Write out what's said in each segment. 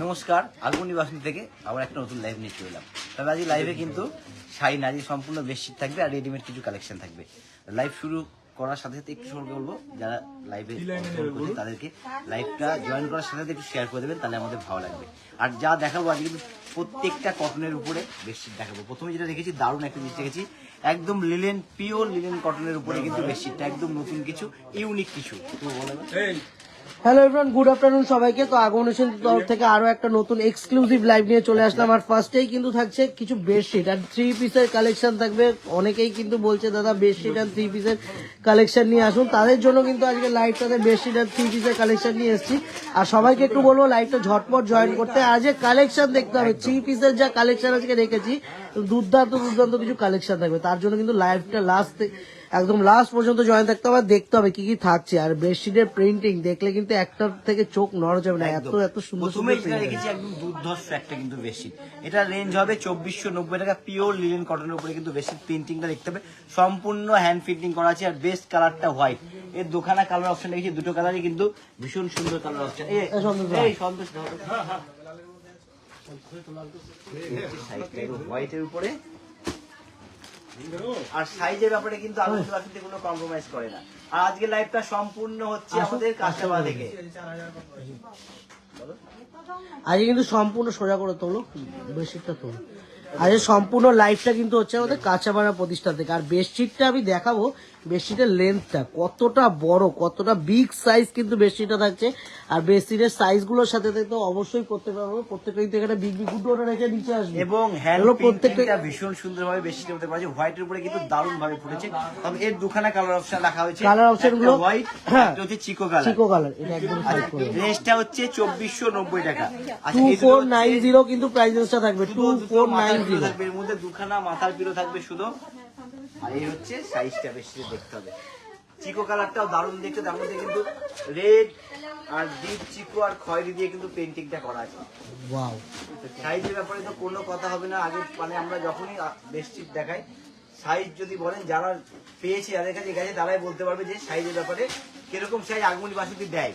নমস্কার, আগুনি বাসন্তী থেকে আবার একটা নতুন লাইভ নিয়ে চলে এলাম। তবে আজ লাইভে কিন্তু শাড়ি না, আজকে সম্পূর্ণ বেডশিট থাকবে আর রেডিমেড কিছু কালেকশন থাকবে। লাইভ শুরু করার সাথে সাথে একটু সঙ্গে বলবো, যারা লাইভে করছে তাদেরকে লাইভটা জয়েন করার সাথে সাথে একটু শেয়ার করে দেবেন, তাহলে আমাদের ভালো লাগবে। আর যা দেখাবো আজকে কিন্তু প্রত্যেকটা কটনের উপরে বেডশিট দেখাবো। প্রথমে যেটা রেখেছি, দারুণ একটা জিনিস রেখেছি, একদম লিলেন, পিওর লিলেন কটনের উপরে কিন্তু বেডশিটটা একদম নতুন কিছু, ইউনিক কিছু। তো বলবেন হ্যালো এভরিওয়ান, গুড আফটারনুন সবাইকে। তো আগমনেশন তরফ থেকে আরো একটা নতুন এক্সক্লুসিভ লাইভ নিয়ে চলে আসলাম। আর ফার্স্টেই কিন্তু থাকছে কিছু বেডশিট আর 3 পিসের কালেকশন থাকবে। অনেকেই কিন্তু বলছে দাদা বেডশিট আর 3 পিসের কালেকশন নিয়ে আসুন, তাদের জন্য কিন্তু আজকে লাইভটাতে বেডশিট আর 3 পিসের কালেকশন নিয়ে এসেছি। আর সবাইকে একটু বলবো লাইভটা ঝটপট জয়েন করতে। আজকে কালেকশন দেখতে হবে, 3 পিসের যা কালেকশন আজকে রেখেছি, দুর্দান্ত দুর্দান্ত কিছু কালেকশন থাকবে। তার জন্য কিন্তু লাইভটা একদম লাস্ট পর্যন্ত জয়েন থাকতে হবে, দেখতে হবে কি কি থাকছে। আর বেডশিটের প্রিন্টিং দেখলে কিন্তু একটার থেকে চোখ নড়া যাবে না, এত এত সুন্দর সুন্দর রেখেছি। একদম দুর্ধর্ষ একটা কিন্তু বেডশিট, এটা রেঞ্জ হবে 2490 টাকা। পিওর লিলেন কটনের উপরে কিন্তু বেডশিট প্রিন্টিংটা দেখতে হবে, সম্পূর্ণ হ্যান্ড ফিটিং করা আছে। আর বেস্ট কালারটা হোয়াইট, এর দুখানা কালার অপশন রেখেছি, দুটো কালারই কিন্তু ভীষণ সুন্দর কালার অপশন। এই সন্তোষ হোয়াইটের উপরে। আর সাইজের ব্যাপারে কিন্তু আগুন বাসন্তী কোনো কম্প্রোমাইজ করে না। আর আজকে লাইভটা সম্পূর্ণ হচ্ছে আমাদের কাঁচাপাড়া থেকে। আজকে কিন্তু সম্পূর্ণ সোজা করে তোলো, বেডশিটটা তোলো। আজকে সম্পূর্ণ লাইভটা কিন্তু হচ্ছে আমাদের কাঁচাপাড়া প্রতিষ্ঠান থেকে। আর বেডশিটটা আমি দেখাবো, বেডশিটের লেন্থটা কতটা বড়, কতটা বিগ সাইজ কিন্তু বেডশিটটা থাকছে। আর বেডশিটের সাইজগুলোর সাথে তো অবশ্যই করতে পারবো। প্রত্যেকটা কিন্তু এখানে বিগ বিগ গুডোটা রেখে নিচে আসবে এবং হ্যান্ড প্রিন্টিংটা ভীষণ সুন্দরভাবে বেডশিটের মধ্যে করা আছে। হোয়াইটের উপরে কিন্তু দারুণ ভাবে ফুটেছে। তবে এর দুখানা কালার অপশন রাখা হয়েছে, কালার অপশন গুলো হোয়াইট, একটা হচ্ছে চিকো কালার। এটা একদম সাইজ করে রেঞ্জটা হচ্ছে 2490 টাকা। আচ্ছা, 2490 কিন্তু প্রাইসটা থাকবে 2490 থাকবে। এর মধ্যে দুখানা মাথার পিলো থাকবে শুধু। আর এই হচ্ছে সাইজটা বেশি দেখতে হবে। চিকো কালারটাও দারুণ দেখতে, তার মধ্যে কিন্তু রেড আর ডিপ চিকো আর খয়েরি দিয়ে কিন্তু পেইন্টিংটা করা আছে। ওয়াও, সাইজের ব্যাপারে তো কোনো কথা হবে না। আগে মানে আমরা যখনই বেডশিট দেখাই, সাইজ যদি বলেন, যারা পেয়েছে যাদের কাছে গেছে তারাই বলতে পারবে যে সাইজের ব্যাপারে কিরকম সাইজ আগমনী বাসন্তী দেয়।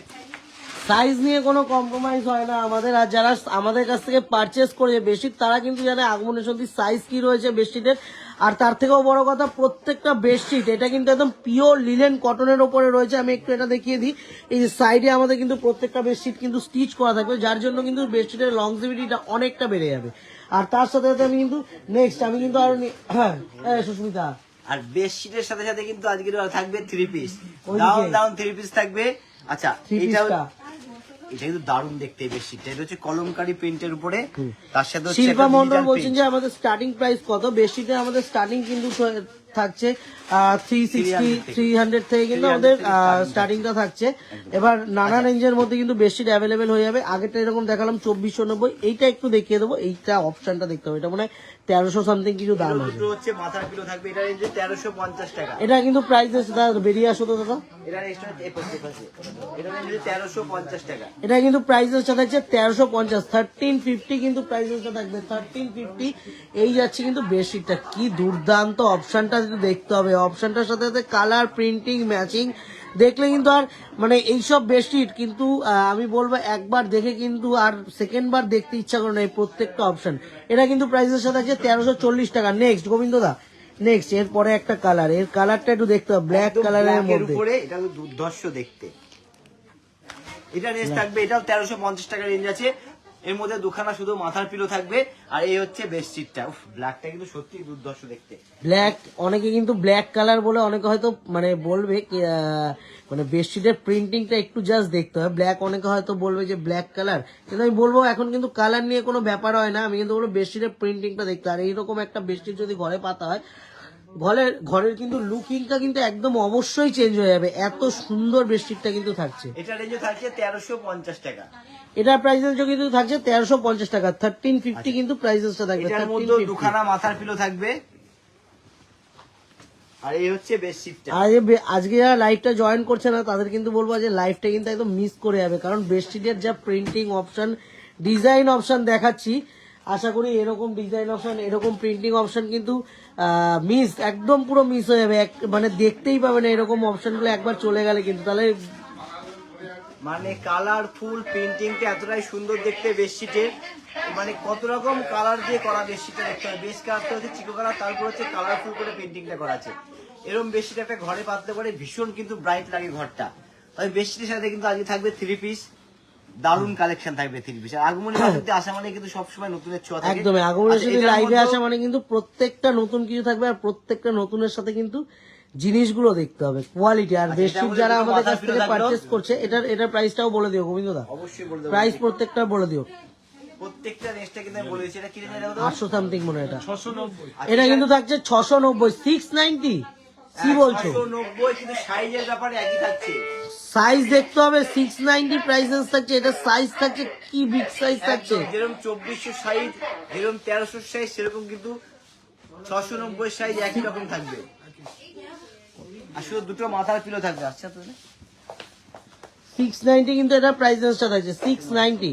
সাইজ নিয়ে কোনো কম্প্রোমাইজ হয় না আমাদের। আর যারা আমাদের কাছ থেকে পারচেস করেছে বেডশিট, তারা কিন্তু জানে আগমনেশন্তীর সাইজ কি রয়েছে বেডশিটের। আর তার থেকেও বড় কথা, প্রত্যেকটা বেডশিট এটা কিন্তু একদম পিওর লিলেন কটনের ওপরে রয়েছে। আমি একটু এটা দেখিয়ে দিই, এই যে সাইডে আমাদের কিন্তু প্রত্যেকটা বেডশিট কিন্তু স্টিচ করা থাকবে, যার জন্য কিন্তু বেডশিটের লংজিভিটিটা অনেকটা বেড়ে যাবে। আর তার সাথে সাথে আমি কিন্তু নেক্সট আরো হ্যাঁ সুস্মিতা, আর বেডশিটের সাথে সাথে কিন্তু আজকে থাকবে 3 পিস, ডাউন 3 পিস থাকবে। আচ্ছা, এটা কিন্তু দারুণ দেখতে বেডশিটটা। এটা হচ্ছে কলমকারী প্রিন্টের উপরে, তার সাথে হচ্ছে শিল্পা মন্ডল বলছেন যে আমাদের স্টার্টিং প্রাইস কত। বেডশিটে আমাদের স্টার্টিং কিন্তু থাকছে 360-300 থেকে কিন্তু আমাদের স্টার্টিংটা থাকছে। এবার নানা রেঞ্জের মধ্যে কিন্তু বেডশিট অ্যাভেলেবেল হয়ে যাবে। আগেরটা এরকম দেখালাম 2490, এইটা একটু দেখিয়ে দেবো। এইটা অপশনটা দেখতে হবে, এটা মনে হয় 1300 সামথিং কিছু দাম আছে। হচ্ছে মাথার পিলো থাকবে, এটা রেঞ্জে 1350 টাকা। এটা কিন্তু প্রাইস বেরিয়ে আসো তো দাদা, এটা রেঞ্জে 1350 টাকা। এটা কিন্তু প্রাইসটা থাকছে 1350, 1350 কিন্তু প্রাইসটা থাকবে 1350। এই যাচ্ছে কিন্তু বেডশিটটা, কি দুর্দান্ত অপশনটা দেখতে হবে। অপশনটার সাথে সাথে কালার, প্রিন্টিং, ম্যাচিং দেখলে কিন্তু আর মানে এইসব বেডশিট কিন্তু আমি বলবো একবার দেখে কিন্তু আর সেকেন্ড বার দেখতে ইচ্ছা করে না এই প্রত্যেকটা অপশন। এটা কিন্তু প্রাইসের সাথে আছে 1340 টাকা। নেক্সট গোবিন্দদা, নেক্সট এরপরে একটা কালার, এর কালারটা একটু দেখতে হবে, ব্ল্যাক কালারের মধ্যে। এটা দুর্ধর্ষ দেখতে। এটা রেঞ্জ থাকবে, এটাও 1350 টাকা রেঞ্জ আছে। এর মধ্যে দুখানা শুধু মাথার পিলো থাকবে। আর এই হচ্ছে বেডশিটটা, ব্ল্যাকটা কিন্তু সত্যি দুর্ধর্ষ দেখতে। ব্ল্যাক, অনেকে কিন্তু ব্ল্যাক কালার বলে অনেকে হয়তো মানে বলবে মানে বেডশিটের প্রিন্টিংটা একটু জাস্ট দেখতে হয়। ব্ল্যাক অনেকে হয়তো বলবে যে ব্ল্যাক কালার, কিন্তু আমি বলবো এখন কিন্তু কালার নিয়ে কোনো ব্যাপার হয় না। আমি কিন্তু বলবো বেডশিটের প্রিন্টিংটা দেখতে। আর এইরকম একটা বেডশিট যদি ঘরে পাতা হয়, ঘরের কিন্তু লুকিংটা কিন্তু একদম অবশ্যই চেঞ্জ হয়ে যাবে। এত সুন্দর বেডশিটটা কিন্তু থাকছে। এটা রেঞ্জে থাকছে 1350 টাকা। এটার প্রাইস কিন্তু থাকছে 1350 টাকা। 1350 কিন্তু প্রাইসটা থাকবে। এটার মধ্যে দুখানা মাথার পিলো থাকবে। আর এই হচ্ছে বেডশিটটা। আজকে যারা লাইভটা জয়েন করছে না তাদের কিন্তু বলবো যে লাইভটা কিন্তু একদম মিস করে যাবে, কারণ বেডশিটের যা প্রিন্টিং অপশন, ডিজাইন অপশন দেখাচ্ছি, আশা করি এরকম ডিজাইন অপশন, এরকম প্রিন্টিং অপশন কিন্তু একদম পুরো মিস হয়ে যাবে। মানে দেখতেই পাবে না এরকম অপশনগুলো একবার চলে গেলে কিন্তু। তাহলে মানে কালারফুল প্রিন্টিংটা এতটাই সুন্দর দেখতে বেডশিটের, মানে কত রকম কালার দিয়ে করা বেডশিটটা দেখতে হবে। বেশ কালারটা হচ্ছে চিকো কালার, তারপর হচ্ছে কালারফুল করে প্রিন্টিংটা করা আছে। এরকম বেডশিট একটা ঘরে পাততে পারে, ভীষণ কিন্তু ব্রাইট লাগে ঘরটা। তবে বেডশিটের সাথে কিন্তু আজকে থাকবে 3 পিস, দারুণ কালেকশন থাকবে 3 পিস। আর আগমনী মাসে আসা মানে কিন্তু সবসময় নতুনের ছোঁয়া থাকে। একদমই আগমনের আচ্ছা, সাথে এটার লাইভে মধ্যেও- আসা মানে কিন্তু প্রত্যেকটা নতুন কিছু থাকবে, আর প্রত্যেকটা নতুনের সাথে কিন্তু জিনিসগুলো দেখতে হবে, কোয়ালিটি। আর আচ্ছা, বেডশিট এটার মধ্যে যারা দুটো আমাদের কাছ মাথার থেকে pillow থাকলো। পারচেস করছে, এটার প্রাইসটাও বলে দিও গোবিন্দ দা, অবশ্যই বলে দেবো। প্রাইস প্রত্যেকটা বলে দিও। প্রত্যেকটা রেঞ্জটা কিন্তু আমি বলে দিচ্ছি। এটা কি রেঞ্জে দেবো? 800 সামথিং মনে হয় এটা। 690 এটা কিন্তু থাকছে 690, 690 কি বলছো? 690, কিন্তু সাইজের ব্যাপারে একই থাকছে। সাইজ দেখতে হবে, 690 প্রাইসেস থাকছে, এটা সাইজ থাকছে কি বিগ সাইজ থাকছে। একদম যেরকম 2400 সাইজ, যেরকম 1300 সাইজ, সেরকম কিন্তু 690 সাইজ একই রকম থাকবে। আর শুধু দুটো মাথার পিলো থাকবে। আচ্ছা তো 690 কিন্তু এটা প্রাইসেসটা থাকছে 690।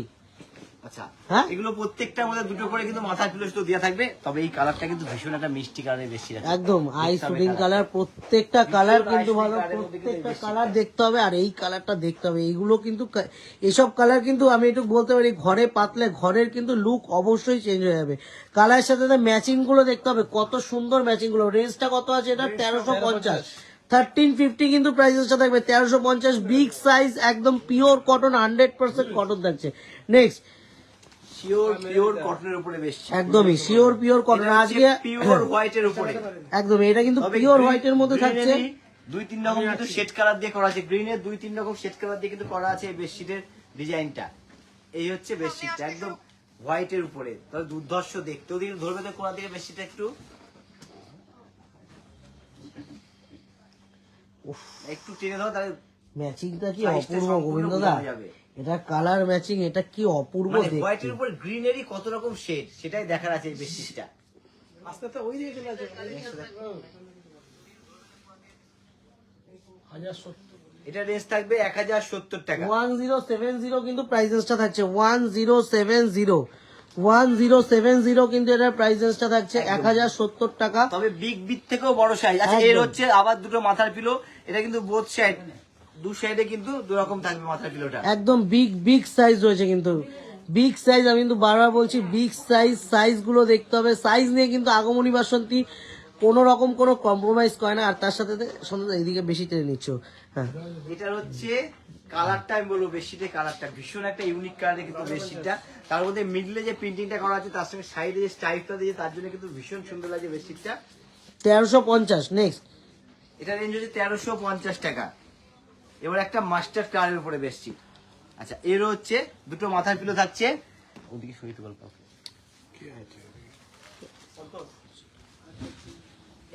আচ্ছা, হ্যাঁ? এগুলো প্রত্যেকটার মধ্যে দুটো করে কিন্তু মাথার পিলো শুধু দেওয়া থাকবে। তবে এই কালারটা কিন্তু ভীষণ একটা মিষ্টি কালারের বেশি আছে। একদম আই দেখতে হবে শুটিং colour। কালার, প্রত্যেকটা কালার ভীষণ কিন্তু eye ভালো, shooting colour এর মধ্যে কিন্তু প্রত্যেকটা বেশি কালার দেখতে হবে। আর এই কালারটা দেখতে হবে, এইগুলো কিন্তু এসব কালার কিন্তু আমি একটু বলতে পারি ঘরে পাতলে ঘরের কিন্তু লুক অবশ্যই চেঞ্জ হয়ে যাবে। কালারের সাথে ম্যাচিং গুলো দেখতে হবে, কত সুন্দর ম্যাচিং গুলো। রেঞ্জটা কত আছে এটা? 1350। 1350 কিন্তু প্রাইসেসটা থাকবে 1350। বিগ সাইজ, একদম পিওর কটন, 100% কটন থাকছে। নেক্সট পিওর কটনের উপরে বেশি, একদমই শিওর পিওর কটন। আজকে পিওর হোয়াইটের উপরে। একদম এটা কিন্তু তবে পিওর green- হোয়াইটের মধ্যে green থাকছে। এরই 2-3 রকম কিন্তু শেড কালার দিয়ে করা আছে। গ্রিনের 2-3 রকম শেড কালার দিয়ে কিন্তু করা আছে এই বেডশিটের ডিজাইনটা। এই হচ্ছে বেডশিটটা একদম হোয়াইটের উপরে, তবে দুর্ধর্ষ দেখতে। ওদিকে ধরবে তো কোন দিকে বেডশিটটা একটু একটু টেনে দাও, তাহলে ম্যাচিংটা কি Size টা অপূর্ব সম্পূর্ণ গোবিন্দ বোঝা দা, যাবে। এটা কালার ম্যাচিং, এটা কি অপূর্ব মানে দেখতে। হোয়াইটের উপর গ্রিনেরই কত রকম শেড, সেটাই দেখার আছে এই বেডশিটটা। আস্তে আস্তে ওই দিকে চলে আসে 1070 এটা রেঞ্জ থাকবে 1070 টাকা। 1070 কিন্তু প্রাইসেসটা থাকছে 1070। 1070 কিন্তু এটার প্রাইসেসটা থাকছে 1070 টাকা। তবে বিগ বিট থেকেও বড় সাইজ। আচ্ছা, একদম। এর হচ্ছে আবার দুটো মাথার পিলো। এটা কিন্তু বোথ সাইড, দু সাইডে কিন্তু দু রকম থাকবে মাথার পিলোটা। একদম বিগ সাইজ রয়েছে কিন্তু, বিগ সাইজ। আমি কিন্তু বারবার বলছি বিগ সাইজ গুলো দেখতে হবে। সাইজ নিয়ে কিন্তু আগমনী বাসন্তী কোনো রকম কোনো কম্প্রোমাইজ করে না। আর তার সাথে সন্ধ্যা এইদিকে বেশি টেনে নিচ্ছ। হ্যাঁ, এটার হচ্ছে কালারটা আমি বলবো, বেডশিটের কালারটা ভীষণ একটা ইউনিক কালারের কিন্তু বেডশিটটা। তার মধ্যে মিডলে যে প্রিন্টিংটা করা আছে, তার সঙ্গে সাইডে যে স্টাইপটা দিয়েছে, তার জন্য কিন্তু ভীষণ সুন্দর লাগে বেডশিটটা। 1350। নেক্সট এটা রেঞ্জ হচ্ছে 1350 টাকা। এবার একটা মাস্টার কালারের উপরে বেডশিট। আচ্ছা, এর হচ্ছে দুটো মাথার পিলো থাকছে। ওদিকে সরিয়ে গল্প,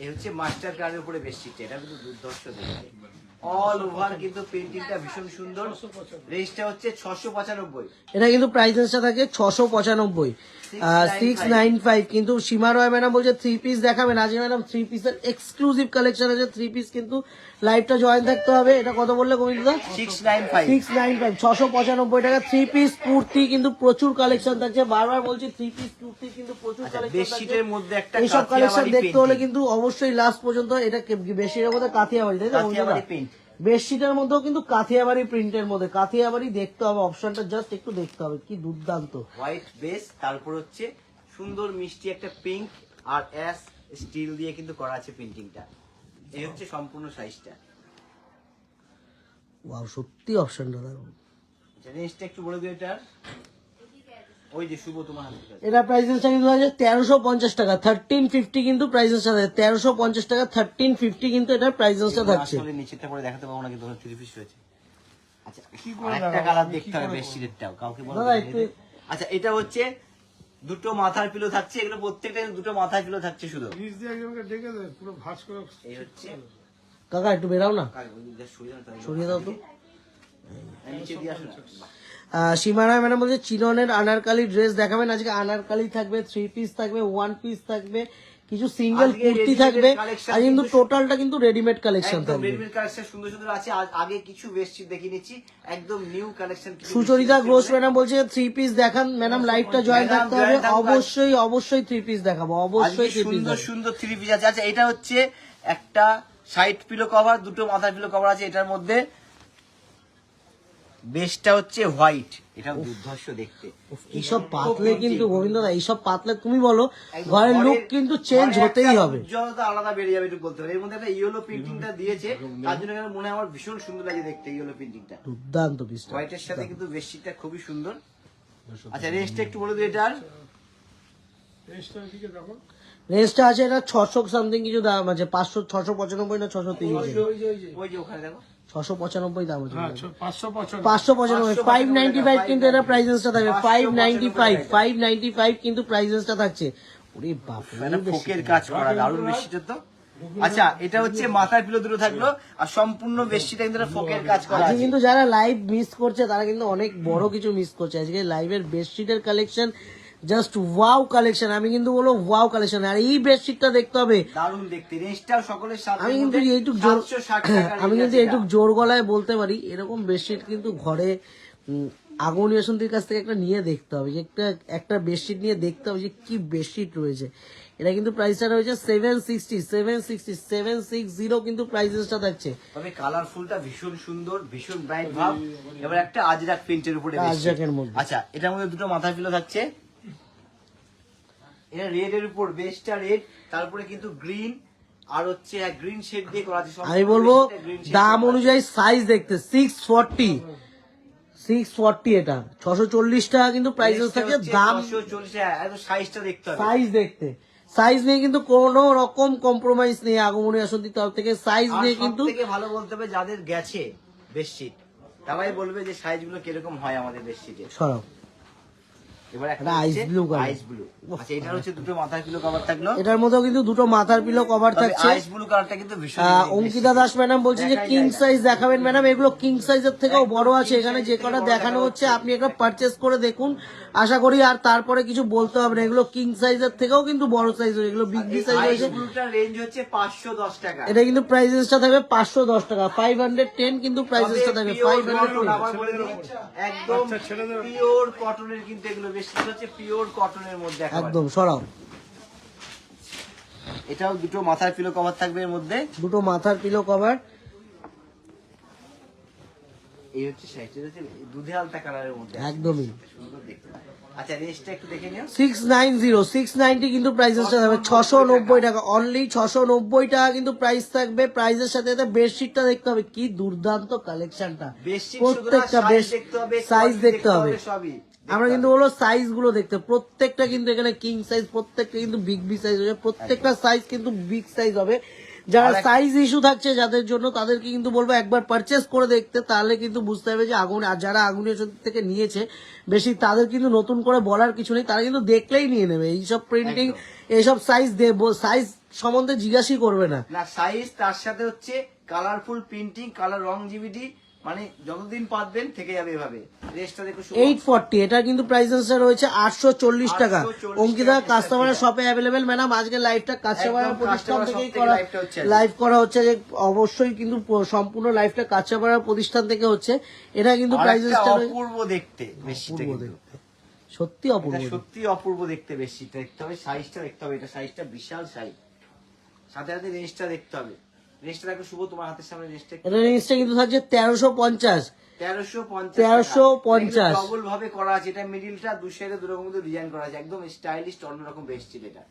এই হচ্ছে মাস্টার কার্ডের উপরে বেডশিট। এটা কিন্তু দুর্ধর্ষ দেখতে, অল ওভার কিন্তু পেইন্টিংটা ভীষণ সুন্দর। রেঞ্জটা হচ্ছে 695। এটা কিন্তু প্রাইসেসটা থাকে 695, 695। কিন্তু সীমা রয় ম্যাডাম বলছে 3 পিস দেখাবেন। আজকে ম্যাডাম 3 পিসের এক্সক্লুসিভ কালেকশন আছে। 3 পিস কিন্তু লাইভটা জয়েন থাকতে হবে। এটা কত বললে গোবিন্দা? 695। 695, 695 টাকা। 3 পিস কুর্তি কিন্তু প্রচুর কালেকশন থাকছে। বারবার বলছি 3 পিস কুর্তি কিন্তু প্রচুর আচ্ছা, কালেকশন বেডশিটের মধ্যে একটা এইসব কালেকশন কাথিয়াবাড়ি দেখতে হলে painting। কিন্তু অবশ্যই লাস্ট পর্যন্ত এটা বেশির মধ্যে কাথিয়াবাড়ি, তাই তো গোবিন্দা? কাথিয়াবাড়ি প্রিন্ট। বেডশিটের মধ্যেও কিন্তু কাথিয়াবাড়ি প্রিন্টের মধ্যে কাথিয়াবাড়ি দেখতে হবে। অপশনটা জাস্ট একটু দেখতে হবে, কি দুর্দান্ত। হোয়াইট বেস, তারপর হচ্ছে সুন্দর মিষ্টি একটা পিঙ্ক আর অ্যাশ স্টিল দিয়ে কিন্তু করা আছে প্রিন্টিংটা। এই হচ্ছে সম্পূর্ণ সাইজটা। ওয়াও, সত্যি অপশনটা দারুণ। রেঞ্জটা একটু বলে দিও এটার। ওই যে শুভ তোমার হাতে আছে। এটা প্রাইসেসটা কিন্তু আছে 1350 টাকা। 1350 কিন্তু প্রাইসেসটা আছে 1350 টাকা। 1350 কিন্তু এটার প্রাইসেসটা থাকছে। আসলে নিচেরটা করে দেখাতে পারবো না, কিন্তু 3 পিস রয়েছে। আচ্ছা, কি করে একটা কালার দেখতে হবে বেডশিটেরটাও, কাউকে বলো দাদা, না। একটু- আচ্ছা, এটা হচ্ছে দুটো মাথার পিলো থাকছে। এগুলো প্রত্যেকটা দুটো মাথার পিলো থাকছে শুধু। নিচ দিয়ে একজনকে ডেকে দেয় পুরো ভাঁজ করে। এই হচ্ছে কাকা একটু বেরাও না, সরিয়ে দাও তাহলে। সরিয়ে দাও তো। নিচে দিয়ে আসো না। সীমানা ম্যাডাম বলছে চিননের আনারকালি ড্রেস দেখাবেন। আজকে আনারকালি থাকবে, 3 পিস থাকবে, 1 পিস থাকবে, কিছু সিঙ্গেল আজকে কুর্তি ready-made থাকবে। collection আর কিন্তু কিন্তু টোটালটা কিন্তু রেডিমেড কালেকশন একদম থাকবে। রেডিমেড কালেকশন সুন্দর সুন্দর আছে। আগে কিছু বেডশিট দেখিয়ে নিচ্ছি, একদম new collection. Sucharita Ghosh madam বলছে 3 পিস দেখান। ম্যাডাম লাইভটা জয়েন Madam, থাকতে হবে। join থাকবে। অবশ্যই 3 পিস দেখাবো, অবশ্যই 3 পিস সুন্দর সুন্দর 3 পিস আছে। আচ্ছা, এটা হচ্ছে একটা সাইড পিলো কভার, দুটো মাথার পিলো কভার আছে এটার মধ্যে। বেসটা হচ্ছে হোয়াইট, এটা দুর্ধর্ষ দেখতে। এইসব পাতলে কিন্তু গোবিন্দদা, এইসব পাতলে তুমি বলো ঘরের লুক কিন্তু চেঞ্জ হতেই হবে। উজ্জ্বলতা আলাদা বেড়ে যাবে, একটু বলতে পারি। এর মধ্যে একটা ইয়েলো প্রিন্টিংটা দিয়েছে, তার জন্য কেন মনে হয় আমার ভীষণ সুন্দর লাগে দেখতে ইয়েলো প্রিন্টিংটা। দুর্দান্ত পিসটা, হোয়াইটের সাথে কিন্তু বেডশিটটা খুবই সুন্দর। আচ্ছা রেঞ্জটা একটু বলে দিই এটার। রেঞ্জটার দিকে দেখো, রেঞ্জটা আছে এটা 600 সামথিং কিছু দাম আছে, 695 না 630, ওই যে ওখানে দেখো 695 দাম আছে। হ্যাঁ 555 595, 595 কিন্তু এটা প্রাইসেসটা থাকবে, 595 কিন্তু প্রাইসেসটা থাকছে। ওরে বাপ রে, মানে ফোকের কাজ করা দারুণ বেডশিটটা তো। আচ্ছা এটা হচ্ছে মাথার পিলো দুটো থাকলো, আর সম্পূর্ণ বেডশিটটা কিন্তু ফোকের কাজ করা আজকে আছে। কিন্তু যারা লাইভ মিস করছে তারা কিন্তু অনেক বড় কিছু মিস করছে। আজকে লাইভের বেডশিটের কালেকশন জাস্ট ওয়াও কালেকশন, আমি কিন্তু বলবো ওয়াও কালেকশন। আর এই বেডশিটটা দেখতে হবে, দারুণ দেখতে, রেঞ্জটাও সকলের সাথে। আমি কিন্তু এইটুক জোর গলায় বলতে পারি, এরকম বেডশিট কিন্তু ঘরে আগুন ইয়াসন্তির কাছ থেকে একটা নিয়ে দেখতে হবে, যে একটা বেডশিট নিয়ে দেখতে হবে যে কি বেডশিট রয়েছে। এটা কিন্তু প্রাইসটা রয়েছে 760 কিন্তু প্রাইসেসটা থাকছে। তবে কালারফুলটা ভীষণ সুন্দর, ভীষণ ব্রাইট ভাব। এবার একটা আজরাক প্রিন্টের উপরে আজরাকের মধ্যে। আচ্ছা এটার মধ্যে দুটো মাথার পিলো থাকছে, এটা রেড এর উপর, বেসটা রেড, তারপরে কিন্তু গ্রিন আর হচ্ছে গ্রিন শেড দিয়ে করা আছে। আমি বলবো দাম অনুযায়ী সাইজ দেখতে 640 এটা 640 টাকা কিন্তু প্রাইসেস থাকে। দাম 640 টাকা, এত সাইজটা দেখতে হবে। সাইজ দেখতে, সাইজ নিয়ে কিন্তু কোনো রকম কম্প্রোমাইজ নেই আগমনী আসন্তির তরফ থেকে। সাইজ নিয়ে কিন্তু থেকে ভালো বলতে হবে যাদের গেছে বেডশিট, তারাই বলবে যে সাইজগুলো কিরকম হয় আমাদের বেডশিটে। সরাও। এবার একটা এটা ice blue color। আইস ব্লু। আচ্ছা এটা হচ্ছে দুটো মাথার পিলো কভার থাকলো, এটার মধ্যেও কিন্তু দুটো মাথার পিলো কভার থাকছে। আইস ব্লু কালারটা কিন্তু ভীষণ অঙ্কিতা দাস ম্যাডাম বলছে যে কিং সাইজ দেখাবেন ম্যাডাম, এগুলো কিং সাইজের থেকেও বড় আছে। এখানে যে কটা দেখানো হচ্ছে আপনি একটা পারচেস করে দেখুন, আশা করি আর তারপরে কিছু বলতে হবে না। এগুলো কিং সাইজের থেকেও কিন্তু বড় সাইজ, এগুলো বিগ বি সাইজ আইস রয়েছে। ব্লুটার রেঞ্জ হচ্ছে 510 টাকা। এটা কিন্তু প্রাইসেসটা থাকবে 510 টাকা, 510 কিন্তু প্রাইসেসটা থাকবে 510। একদম পিওর কটনের কিন্তু এগুলো বেশি হচ্ছে পিওর কটনের মধ্যে একেবারে। একদম সরাও। এটাও দুটো মাথার পিলো কভার থাকবে এর মধ্যে, দুটো মাথার পিলো কভার। এই হচ্ছে সাইজটা হচ্ছে দুধে আলতা কালারের মধ্যে একদমই সুন্দর দেখতে। আচ্ছা রেঞ্জটা একটু দেখে নিও। 690 কিন্তু প্রাইসেসটা থাকবে 690 টাকা, অনলি 690 টাকা কিন্তু প্রাইস থাকবে। প্রাইসের সাথে সাথে বেডশিটটা দেখতে হবে, কি দুর্দান্ত কালেকশনটা। প্রত্যেকটা সাইজ দেখতে হবে, সবই আমরা কিন্তু বলো সাইজ গুলো দেখতে, প্রত্যেকটা কিন্তু এখানে কিং সাইজ, প্রত্যেকটা কিন্তু বিগ বি সাইজ হবে, প্রত্যেকটা সাইজ কিন্তু বিগ সাইজ হবে। যারা সাইজ ইস্যু থাকছে যাদের জন্য, তাদেরকে কিন্তু বলবো একবার পারচেস করে দেখতে, তাহলে কিন্তু বুঝতে হবে যে আগুন, আর যারা আগুনের থেকে নিয়েছে বেশি তাদের কিন্তু নতুন করে বলার কিছু নেই, তারা কিন্তু দেখলেই নিয়ে নেবে। এইসব প্রিন্টিং, এইসব সাইজ সাইজ সম্বন্ধে জিজ্ঞাসা করবে না। না সাইজ, তার সাথে হচ্ছে কালারফুল প্রিন্টিং, কালার লংজিভিটি, মানে যতদিন পাতবেন থেকে যাবে এভাবে। রেস্টটা দেখো 840, এটা কিন্তু প্রাইসেসটা রয়েছে 840 টাকা। 840 অঙ্কিতা টাকা কাস্টমারের শপে অ্যাভেলেবেল ম্যাডাম। আজকে লাইভটা কাঁচাপাড়া একদম প্রতিষ্ঠান কাস্টমার থেকেই শপ থেকে করা, লাইভটা হচ্ছে। লাইভ করা হচ্ছে, যে অবশ্যই কিন্তু সম্পূর্ণ লাইভটা কাঁচাপাড়া প্রতিষ্ঠান থেকে হচ্ছে। এটা কিন্তু প্রাইসেসটা অপূর্ব দেখতে, বেশিটা কিন্তু সত্যি অপূর্ব, এটা সত্যি অপূর্ব দেখতে। বেশিটা দেখতে হবে, সাইজটা দেখতে হবে, এটা সাইজটা বিশাল সাইজ, সাথে সাথে রেঞ্জটা দেখতে হবে। রেঞ্জটা দেখো শুভ তোমার হাতের সামনে, রেঞ্জটা এটা রেঞ্জটা কিন্তু থাকছে 1350। 1350 ডবল ভাবে করা আছে। এটা মিডিলটা দু সাইডে দু রকম ডিজাইন করা আছে, একদম স্টাইলিশ অন্যরকম বেডশিট। এটা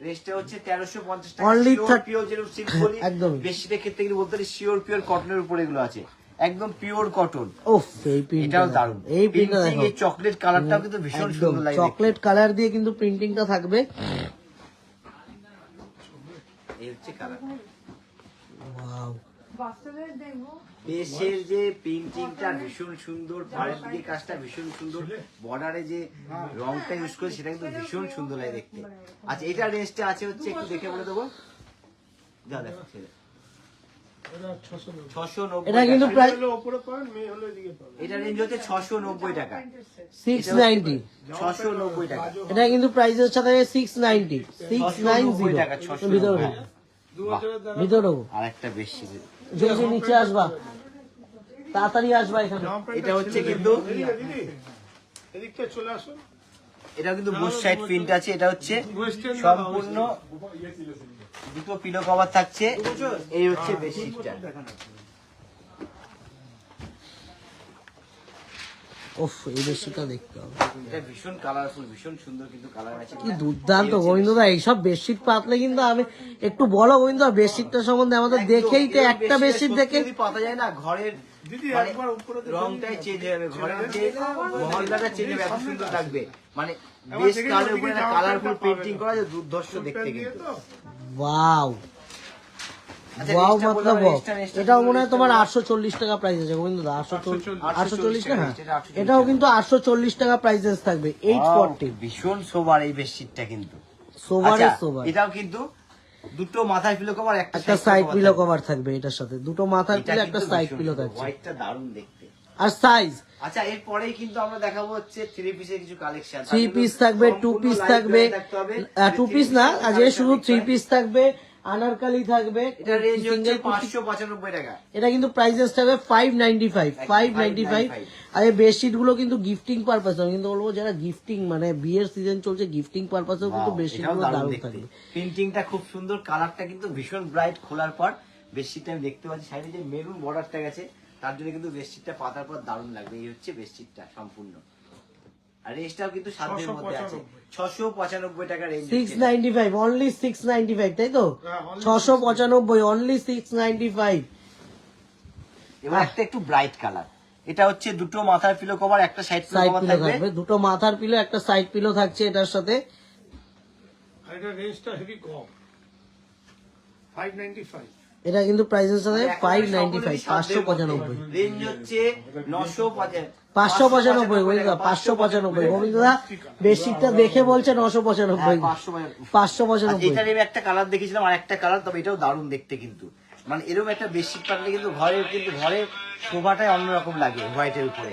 রেঞ্জটা হচ্ছে 1350 টাকা। Only পিওর যেরকম সিল্ক বলি, একদম বেডশিটের ক্ষেত্রে কিন্তু বলতে শিওর পিওর কটনের উপর এগুলো আছে, একদম পিওর কটন। ওফ, এই প্রিন্টটাও এটাও দারুণ। এই প্রিন্টটা দেখো, এই চকলেট কালারটাও কিন্তু ভীষণ একদম সুন্দর লাগে। চকলেট কালার দিয়ে কিন্তু প্রিন্টিংটা থাকবে। এই হচ্ছে কালার। ওয়াও, বেশের যে প্রিন্টিংটা ভীষণ সুন্দর, পাড়ের দিকে কাজটা ভীষণ সুন্দর, বর্ডারে যে রংটা ইউজ করে সেটা কিন্তু ভীষণ সুন্দর লাগে দেখতে। আচ্ছা এটা রেঞ্জটা আছে হচ্ছে, একটু দেখে বলে দেবো, যা দেখো এটা 690 690 এটা কিন্তু টাকা। প্রায় হলো উপরে পাবেন, মেয়ে হলো এদিকে পাবেন। এটা রেঞ্জ হচ্ছে 690 টাকা। 690, 690 টাকা। এটা কিন্তু প্রাইসের সাথে 690, 690 টাকা, 690 ভিতরে টাকা। 2000 টাকা ভিতরে আর একটা বেশি, যদি নিচে আসবা, তাড়াতাড়ি আসবা এখানে। এটা হচ্ছে কিন্তু, দিদি এদিক থেকে চলে আসুন। এটা কিন্তু বুশ সাইড প্রিন্ট আছে। এটা হচ্ছে ওয়েস্টার্ন সম্পূর্ণ দুটো পিলো কভার থাকছে। এই হচ্ছে বেডশিটটা। ওফ, এই বেডশিটটা দেখতে হবে, এটা ভীষণ কালারফুল, ভীষণ সুন্দর কিন্তু কালার আছে। কি দুর্দান্ত গোবিন্দদা। এইসব বেডশিট পাতলে কিন্তু আমি একটু বলো গোবিন্দদা, বেডশিটটা সম্বন্ধে আমাদের দেখেই তো একটা বেডশিট দেখে যদি পাতা যায় না ঘরের দিদি মানে একবার উপরে রংটাই চেঞ্জ হয়ে যাবে, ঘরের যে মহল্লাটা চেঞ্জ হবে, এত সুন্দর লাগবে। মানে বেশ কালারের উপরে একটা কালারফুল পেইন্টিং করা আছে, দুর্ধর্ষ দেখতে কিন্তু। ওয়াও আচ্ছা, ওয়াও range টা মতলব। বললাম, range টা এটাও মনে হয় তোমার 840 টাকা প্রাইস আছে গোবিন্দদা, 840 না? হ্যাঁ, 840 এটাও কিন্তু 840 টাকা প্রাইসেস থাকবে, 840। ভীষণ সোবার এই বেডশিটটা কিন্তু। সোভারে আচ্ছা, সোভার। এটাও কিন্তু দুটো মাথায় পিলো কভার, একটা একটা সাইড পিলো কভার থাকবে এটার সাথে, দুটো মাথার পিলো, একটা সাইড পিলো থাকছে। হোয়াইটটা দারুণ দেখতে। আর সাইজ আচ্ছা, এরপরেই কিন্তু আমরা দেখাবো হচ্ছে 3 পিসের কিছু কালেকশন। 3 পিস থাকবে, 2 পিস থাকবে, 2 পিস না আজকে শুধু 3 পিস থাকবে, আনারকালি থাকবে। এটা রেঞ্জ হচ্ছে 595 টাকা। এটা কিন্তু প্রাইসেস থাকবে 595। আর এই বেডশিট গুলো কিন্তু গিফটিং পারপাস, আমি কিন্তু বলবো যারা গিফটিং মানে বিয়ের সিজন চলছে, গিফটিং পারপাসেও কিন্তু বেডশিট গুলো দারুণ থাকবে। প্রিন্টিংটা খুব সুন্দর, কালারটা কিন্তু ভীষণ ব্রাইট। খোলার পর বেডশিটটা আমি দেখতে পাচ্ছি সাইডে যে মেরুন বর্ডারটা গেছে, তার জন্য কিন্তু বেডশিটটা পাতার পর দারুণ লাগবে। এই হচ্ছে বেডশিটটা সম্পূর্ণ। আর রেঞ্জটাও কিন্তু সাধ্যের মধ্যে আছে, 695 টাকা রেঞ্জ। 695, অনলি 695, তাই তো? 695, অনলি 695। হ্যাঁ। এবার একটা একটু ব্রাইট কালার, এটা হচ্ছে দুটো মাথার পিলো কভার, একটা side pillow side cover pillow থাকবে। থাকবে, দুটো মাথার পিলো, একটা সাইড পিলো থাকছে এটার সাথে। আর এটা রেঞ্জটা হেভি কম, 595। এটা কিন্তু প্রাইসের সাথে এখন 595, সাধ্যের মধ্যে। 595। রেঞ্জ হচ্ছে 995, 595 গোবিন্দদা, 595 গোবিন্দদা। বেডশিটটা দেখে বলছে 995, 595। এটার আমি একটা কালার দেখেছিলাম, আর একটা কালার, তবে এটাও দারুণ দেখতে কিন্তু। মানে এরকম একটা বেডশিট পাতলে কিন্তু ঘরের শোভাটাই অন্যরকম লাগে হোয়াইটের উপরে।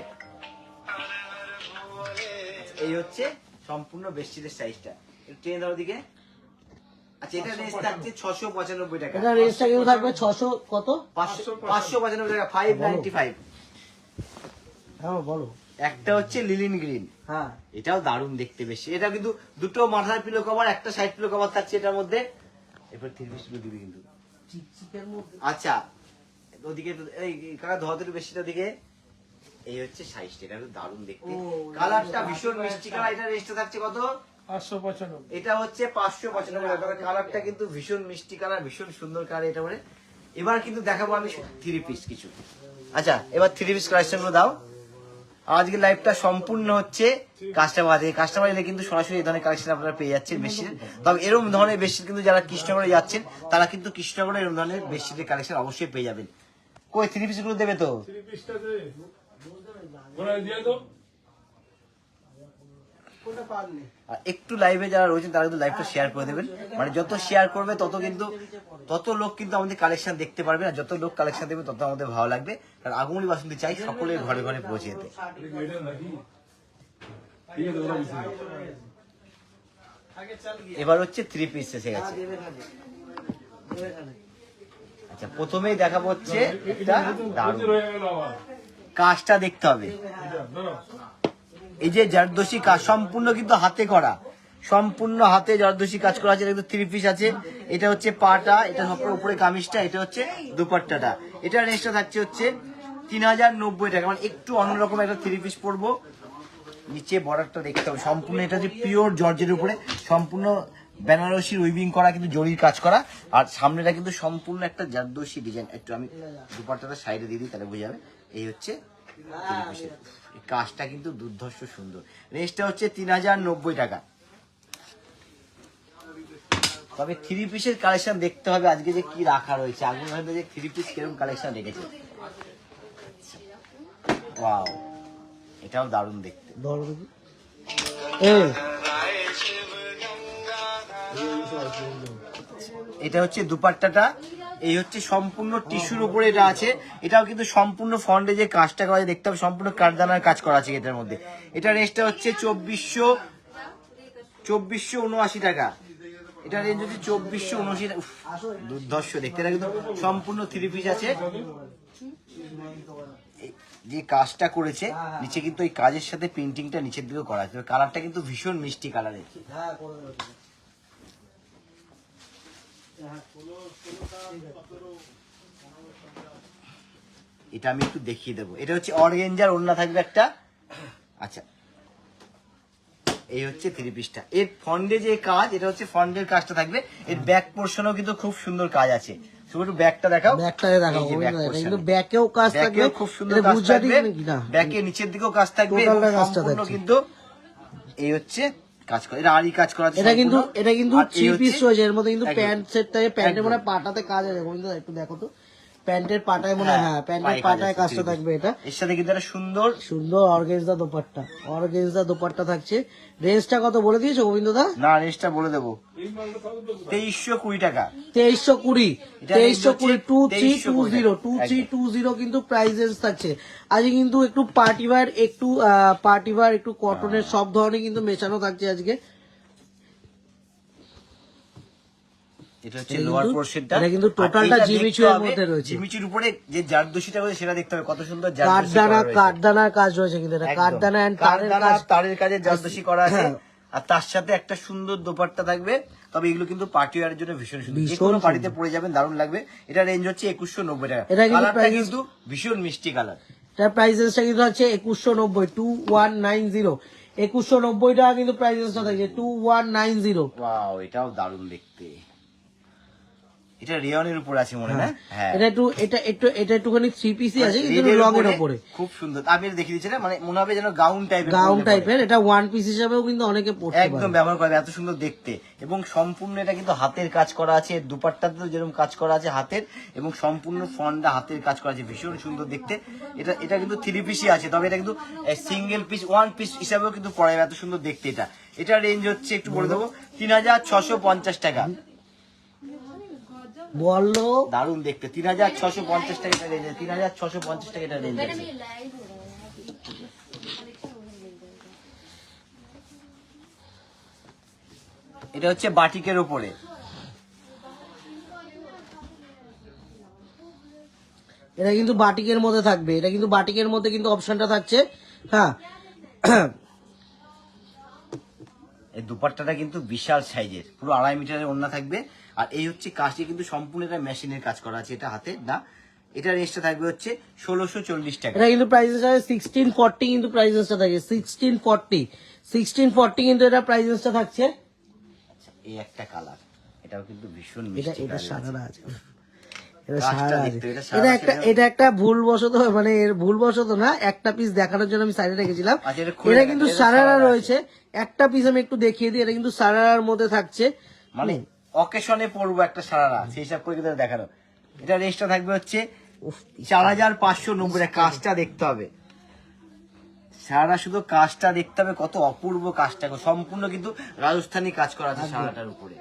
এই হচ্ছে সম্পূর্ণ বেডশিটের সাইজটা। ট্রেন ধরো দিকে। আচ্ছা, এটা রেঞ্জ থাকছে 695 টাকা। এটা রেঞ্জটা কিন্তু থাকবে 600 কত? 595 টাকা, 595। হ্যাঁ বলো। একটা হচ্ছে লিলিন গ্রিন, হ্যাঁ, এটাও দারুণ দেখতে বেশি। এটা কিন্তু দুটো মাথার পিলো কভার, একটা সাইড পিলো কভার থাকছে এটার মধ্যে। এরপর 3 পিস গুলো দিবি কিন্তু। চিকচিকের মধ্যে। আচ্ছা, ওদিকে এই কাকা ধোয়াতে বেশিটা দিকে। এই হচ্ছে সাইজটা, এটা কিন্তু দারুণ দেখতে। কালারটা ভীষণ মিষ্টি কালার। এটা রেঞ্জটা থাকছে কত? 595। এটা হচ্ছে 595 টাকা। কালারটা কিন্তু ভীষণ মিষ্টি কালার, ভীষণ সুন্দর কালার এটা। মানে এবার কিন্তু দেখাবো আমি 3 পিস কিছু। আচ্ছা, এবার 3 পিস কালেকশন গুলো দাও। আজকে লাইভটা সম্পূর্ণ হচ্ছে কাস্টমার এলে কিন্তু সরাসরি এই ধরনের কালেকশন আপনারা পেয়ে যাচ্ছেন বেশির। তবে এরকম ধরনের বেশি কিন্তু যারা কৃষ্ণনগরে যাচ্ছেন, তারা কিন্তু কৃষ্ণনগরে এরকম ধরনের বেশির কালেকশন অবশ্যই পেয়ে যাবেন। কই 3 পিস গুলো দেবে তো? 3 পিসটা দে, ওরা দিয়ে দাও। আর একটু লাইভে যারা রয়েছেন তারা কিন্তু লাইভটা শেয়ার করে দেবেন। মানে যত শেয়ার করবে তত লোক কিন্তু আমাদের কালেকশন দেখতে পারবে, আর যত লোক কালেকশন দেবে তত আমাদের ভালো লাগবে। কারণ আগমনী বাসন্তী চাই সকলের ঘরে ঘরে পৌঁছে যেতে। এবার হচ্ছে 3 পিস এসে গেছে। আচ্ছা, প্রথমেই দেখাবো হচ্ছে একটা দারুণ কাজটা দেখতে হবে। এই যে জারদোসি কাজ সম্পূর্ণ কিন্তু হাতে করা, সম্পূর্ণ হাতে জারদোসি কাজ করা আছে। কিন্তু 3 পিস আছে। এটা হচ্ছে পাটা, এটা সবটার উপরে কামিজটা, এটা হচ্ছে দুপাট্টাটা। এটা রেঞ্জটা থাকছে হচ্ছে 3090 টাকা। মানে একটু অন্যরকম একটা 3 পিস পরবো। নিচে বর্ডারটা দেখতে হবে সম্পূর্ণ, এটা হচ্ছে পিওর জর্জের উপরে সম্পূর্ণ বেনারসির উইভিং করা, কিন্তু জরির কাজ করা। আর সামনেটা কিন্তু সম্পূর্ণ একটা জারদোসি ডিজাইন। একটু আমি দুপাট্টাটা সাইডে দিয়ে দিই, তাহলে বোঝা যাবে। এই হচ্ছে 3 পিসের কাজটা কিন্তু দুর্ধর্ষ সুন্দর। রেঞ্জটা হচ্ছে 3090 টাকা। তবে 3 পিসের কালেকশন দেখতে হবে আজকে যে কি রাখা রয়েছে। আগুন ভাবে যে 3 পিস কিরকম কালেকশন রেখেছে। ওয়াও, এটাও দারুণ দেখতে। ধরো দেখি। এই এটা হচ্ছে দুপাট্টাটা। এই হচ্ছে সম্পূর্ণ টিস্যুর উপরে এটা আছে। এটাও কিন্তু সম্পূর্ণ ফন্ডে যে কাজটা করা আছে দেখতে হবে, সম্পূর্ণ কাঠদানার কাজ করা আছে এটার মধ্যে। এটা রেঞ্জটা হচ্ছে 2479 টাকা। এটা রেঞ্জ হচ্ছে 2479। দুর্ধর্ষ দেখতে। এটা কিন্তু সম্পূর্ণ 3 পিস আছে। যে কাজটা করেছে নিচে কিন্তু এই কাজের সাথে প্রিন্টিংটা নিচের দিকে করা আছে। কালারটা কিন্তু ভীষণ মিষ্টি কালারের। এটা আমি একটু দেখিয়ে দেবো। এটা হচ্ছে অর্গেঞ্জার ওড়না থাকবে একটা, আচ্ছা, এই হচ্ছে থ্রি পিসটা। এর ফন্ডে যে কাজ, এটা হচ্ছে ফন্ডের কাজটা থাকবে। এর ব্যাক পোর্শনেও কিন্তু খুব সুন্দর কাজ আছে। শুধু একটু ব্যাকটা দেখাও, ব্যাকটাকে দেখাও, এই যে back এটা portion কিন্তু এ। ব্যাকেও কাজ থাকবে, ব্যাকেও খুব সুন্দর এটা কাজ গুজরাটি থাকবে, নাকি না? ব্যাকের নিচের দিকেও কাজ থাকবে এবং টোটালটা কাজটা সম্পূর্ণ থাকছে। কিন্তু এই হচ্ছে কাজ করা, এটা আরই কাজ করা আছে এটা কিন্তু সম্পূর্ণ। এটা কিন্তু আর এই থ্রি হচ্ছে- পিস রয়েছে, এর মধ্যে কিন্তু একদম। প্যান্ট সেট থাকে, প্যান্টের একদম। মনে হয় পাটাতে কাজ আছে গোবিন্দা, একটু দেখো তো প্যান্টের পাটায় মনে হয়, হ্যাঁ প্যান্টের পায়ে কাজ পাটায় আছে, কাজটা three piece। থাকবে। এটা এর সাথে কিন্তু একটা সুন্দর সুন্দর অর্গেনজা দোপাট্টা, অর্গেনজা দোপাট্টা থাকছে। রেঞ্জটা কত বলে দিয়েছো গোবিন্দ দা? না, রেঞ্জটা বলে দেবো, 2320 টাকা। 2320, এটা 2320, range হচ্ছে 2320, 2320 কিন্তু প্রাইস রেঞ্জ থাকছে। আজকে কিন্তু একটু পার্টি ওয়্যার, একটু কটনের সব ধরনের কিন্তু মেশানো থাকছে আজকে। এটা হচ্ছে এটা লোয়ার কিন্তু- পোর্শনটা, এটা কিন্তু টোটালটা জিমিচুর মধ্যে রয়েছে। জিমিচুর উপরে যে জারদোশিটা রয়েছে সেটা দেখতে হবে, কত সুন্দর কাঠদানার কাজ রয়েছে কিন্তু, এটা কাঠদানা এন্ড তারের কাজ। তারের কাজে জারদোশি করা আছে। হ্যাঁ। আর তার সাথে একটা সুন্দর দোপাট্টা থাকবে। তবে এগুলো কিন্তু পার্টি ওয়্যারের জন্য ভীষণ সুন্দর, যে ভীষণ কোনো সুন্দর। পার্টিতে পরে যাবেন, দারুণ লাগবে। এটা রেঞ্জ হচ্ছে 2190 টাকা। এটা কিন্তু কালারটা price- কিন্তু ভীষণ মিষ্টি কালার। এটার প্রাইস রেঞ্জটা কিন্তু হচ্ছে 2190, 2190, 2190 টাকা কিন্তু প্রাইস রেঞ্জটা থাকছে 2190। ওয়াও, এটাও দারুণ দেখতে। এটা রেয়নের উপর আছে মনে হয় না? হ্যাঁ, এটা একটুখানি থ্রি পিসি আছে কিন্তু রেডের লং এর উপরে উপরে, খুব সুন্দর। আমি এটা দেখিয়ে দিচ্ছি না, মানে মনে হবে যেন গাউন টাইপের, গাউন টাইপের। এটা ওয়ান পিস হিসাবেও কিন্তু অনেকে পড়তে একদম পারে। ব্যবহার করে, এত সুন্দর দেখতে। এবং সম্পূর্ণ এটা কিন্তু হাতের কাজ করা আছে, দুপাট্টাতেও যেরকম কাজ করা আছে হাতের, এবং সম্পূর্ণ ফন্ডা হাতের কাজ করা আছে, ভীষণ সুন্দর দেখতে। এটা কিন্তু থ্রি পিসই আছে, তবে এটা কিন্তু সিঙ্গেল পিস, ওয়ান পিস হিসাবেও কিন্তু পড়া যাবে, এত সুন্দর দেখতে। এটা রেঞ্জ হচ্ছে একটু বলে দেবো 3650 টাকা। বললো দারুণ দেখতে, 3650 টাকা এটা রেঞ্জ, 3650 টাকা এটা রেঞ্জ আছে। এটা হচ্ছে বাটিকের উপরে, এটা কিন্তু বাটিকের মধ্যে থাকবে, এটা কিন্তু বাটিকের মধ্যে কিন্তু অপশনটা থাকছে। হ্যাঁ, এই দুপাট্টাটা কিন্তু বিশাল সাইজের, পুরো 2.5 মিটারের ওড়না থাকবে। আর এই হচ্ছে কাজটি কিন্তু সম্পূর্ণ এটা মেশিনের কাজ করা আছে, এটা হাতে না। এটা রেঞ্জটা থাকবে হচ্ছে 1640 টাকা। এটা কিন্তু প্রাইস আছে 1640, কিন্তু প্রাইস রেঞ্জটা থাকে 1640 কিন্তু এটা প্রাইস রেঞ্জটা থাকছে। আচ্ছা, এই একটা কালার, এটাও কিন্তু ভীষণ এটা মিষ্টি এটা কালার সারারা আছে। আছে, এটা কাজটা সারারা আছে। দেখতে, এটা এটা সারারা একটা সেটা- এটা একটা ভুলবশত, মানে এর ভুলবশত না, একটা পিস দেখানোর জন্য আমি সাইডে রেখেছিলাম। আচ্ছা, এটা খুলে এটা দেখান, কিন্তু এটা সারারা সারারা রয়েছে, একটা পিস আমি একটু দেখিয়ে দিই। এটা কিন্তু সারারার মধ্যে থাকছে, মানে অকেশনে পরবো একটা সারারা, সেই হিসাব করে কিন্তু দেখানো। এটা রেঞ্জটা থাকবে হচ্ছে 4590 টাকা। কাজটা দেখতে হবে, সারারা শুধু কাজটা দেখতে হবে, কত অপূর্ব কাজটা, সম্পূর্ণ কিন্তু রাজস্থানী কাজ করা আছে সারাটার উপরে।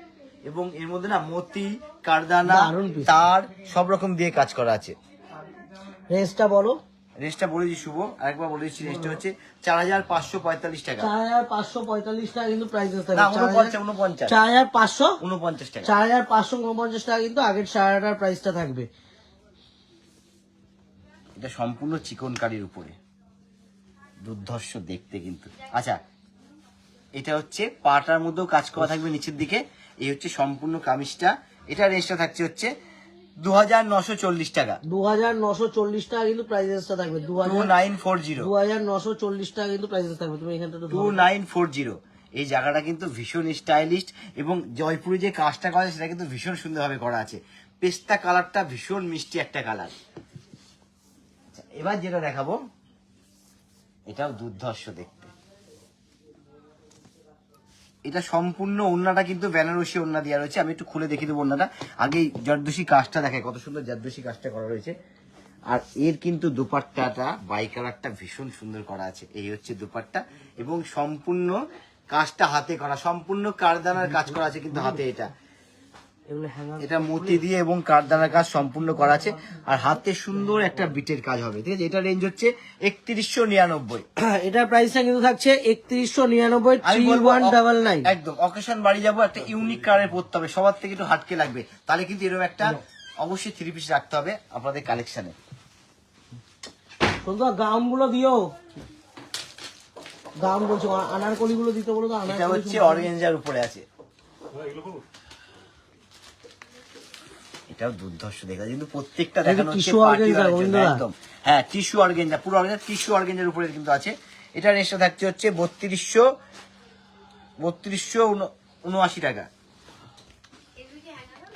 এবং এর মধ্যে না মতি, কারদানা, দারুণ piece। তার সব রকম দিয়ে কাজ করা আছে। রেঞ্জটা বলো। রেঞ্জটা বলেছি শুভ, আরেকবার বলে দিচ্ছি, রেঞ্জটা হচ্ছে 4545 টাকা। 4545 টাকা কিন্তু প্রাইস না, থাকে। 49 4549 টাকা। 4549 টাকা কিন্তু আগের সারাটার প্রাইসটা থাকবে। এটা সম্পূর্ণ চিকন কারির উপরে, দুর্ধর্ষ দেখতে কিন্তু। আচ্ছা, এটা হচ্ছে পাটার মধ্যেও কাজ করা থাকবে নিচের দিকে। এই হচ্ছে সম্পূর্ণ কামিজটা। এটা রেঞ্জটা থাকছে হচ্ছে 2940 টাকা। 2940 টাকা কিন্তু প্রাইসটা থাকবে। 2940 2940 টাকা কিন্তু প্রাইস থাকবে। তুমি এখানটা একটু ধরো। 2940। এই জায়গাটা কিন্তু ভীষণ স্টাইলিশ, এবং জয়পুরে যে কাজটা করা আছে সেটা কিন্তু ভীষণ সুন্দরভাবে করা আছে। পেস্তা কালারটা ভীষণ মিষ্টি একটা কালার। আচ্ছা, এবার যেটা দেখাবো, এটাও দুর্ধর্ষ দেখতে। এটা সম্পূর্ণ ওড়নাটা কিন্তু বেনারসি ওড়না দেওয়া রয়েছে। আমি একটু খুলে দেখিয়ে দেবো ওড়নাটা। আগেই জারদোশি কাজটা দেখায়, কত সুন্দর জারদোশি কাজটা করা রয়েছে। আর এর কিন্তু দুপাট্টাটা বাই কালারটা ভীষণ সুন্দর করা আছে। এই হচ্ছে দুপাট্টা, এবং সম্পূর্ণ কাজটা হাতে করা, সম্পূর্ণ কারদানার কাজ করা আছে কিন্তু হাতে। এগুলো হ্যাঙ্গার। এটা মতি দিয়ে এবং কারদানার কাজ সম্পূর্ণ করা আছে, আর হাতে সুন্দর একটা বিটের কাজ হবে, ঠিক আছে। এটা রেঞ্জ হচ্ছে 3199। এটার প্রাইসটা কিন্তু থাকছে 3199, আমি বলবো 3199। একদম অকেশন বাড়ি যাবো, একটা ইউনিক কালারে পড়তে হবে, সবার থেকে একটু হাটকে লাগবে, তাহলে কিন্তু এরকম একটা অবশ্যই থ্রি পিস রাখতে হবে আপনাদের কালেকশনে। শুধু গাউন গুলো দিও, গাউন বলছো, আনারকলি গুলো দিতে বলো তো। এটা আনারকলি হচ্ছে অর্গেঞ্জার উপরে আছে, এটাও দুর্ধর্ষ দেখা যায়, কিন্তু প্রত্যেকটা এটা দেখানো হচ্ছে tissue party organza, wear এর জন্য, বন্ধুরা। একদম। হ্যাঁ, টিস্যু অর্গেঞ্জা, পুরো অর্গেঞ্জা টিস্যু অর্গেঞ্জার উপরে কিন্তু আছে। এটা রেটটা থাকছে হচ্ছে 3279 টাকা।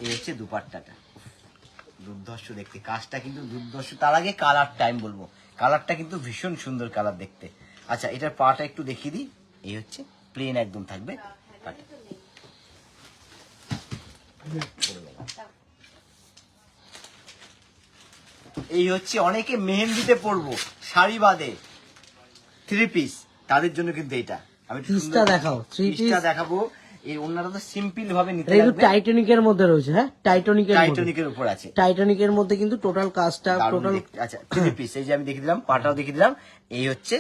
এই হচ্ছে দুপাট্টাটা, দুর্ধর্ষ দেখতে, কাজটা কিন্তু দুর্ধর্ষ। তার আগে কালারটা আমি বলবো, কালারটা কিন্তু ভীষণ সুন্দর কালার দেখতে। আচ্ছা এটার পাটা একটু দেখিয়ে দিই, এই হচ্ছে প্লেন একদম থাকবে পাটা। এই হচ্ছে অনেকে মেহেন্দিতে পরবো শাড়ি বাদে 3 পিস, তাদের জন্য কিন্তু এটা আমি একটু পিসটা সুন্দর দেখাও, 3 পিস পিসটা দেখাবো। এই ওনারা তো সিম্পল ভাবে নিতে এটা কিন্তু লাগবে, টাইটানিকের মধ্যে রয়েছে, হ্যাঁ টাইটানিকের মধ্যে, টাইটানিকের উপর আছে। টাইটানিকের মধ্যে কিন্তু টোটাল কাজটা দারুণ টোটাল দেখতে। আচ্ছা 3 পিস, এই যে আমি দেখিয়ে দিলাম, পাটাও দেখিয়ে দিলাম। এই হচ্ছে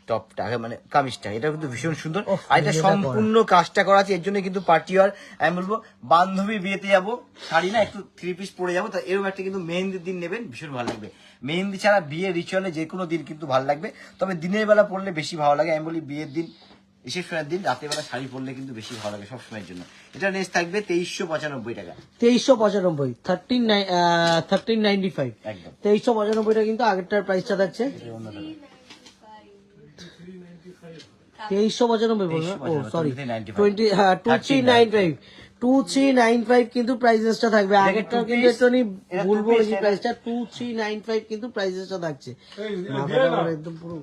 টপটা মানে কামিজটা, এটা কিন্তু ভীষণ সুন্দর। ওহ, আর এটা এটা সম্পূর্ণ কাজটা করা আছে, এর জন্য কিন্তু পার্টি আর আমি বলবো বান্ধবী বিয়েতে যাবো, শাড়ি না একটু 3 পিস পরে যাবো, তো এরকম একটা কিন্তু মেহেন্দির দিন নেবেন, ভীষণ ভালো লাগবে। মেহেন্দি ছাড়া বিয়ে রিচুয়ালে যে কোনো দিন কিন্তু ভালো লাগবে, তবে দিনের বেলা পরলে বেশি ভালো লাগে। আমি বলি বিয়ের দিন, রিসেপশনের দিন রাতের বেলা শাড়ি পরলে কিন্তু বেশি ভালো লাগে সবসময়ের জন্য। এটা রেঞ্জ থাকবে 2395 টাকা 2395, 1395, একদম। 2395টা কিন্তু আগেরটার প্রাইসটা থাকছে 2395 বলুন, ও সরি 2395, 2395 কিন্তু প্রাইসেসটা থাকবে। আগেরটার কিন্তু একটু আমি ভুল বলেছি প্রাইসটা, 2395 কিন্তু প্রাইসেসটা থাকছে। মাথাটা আমার একদম পুরো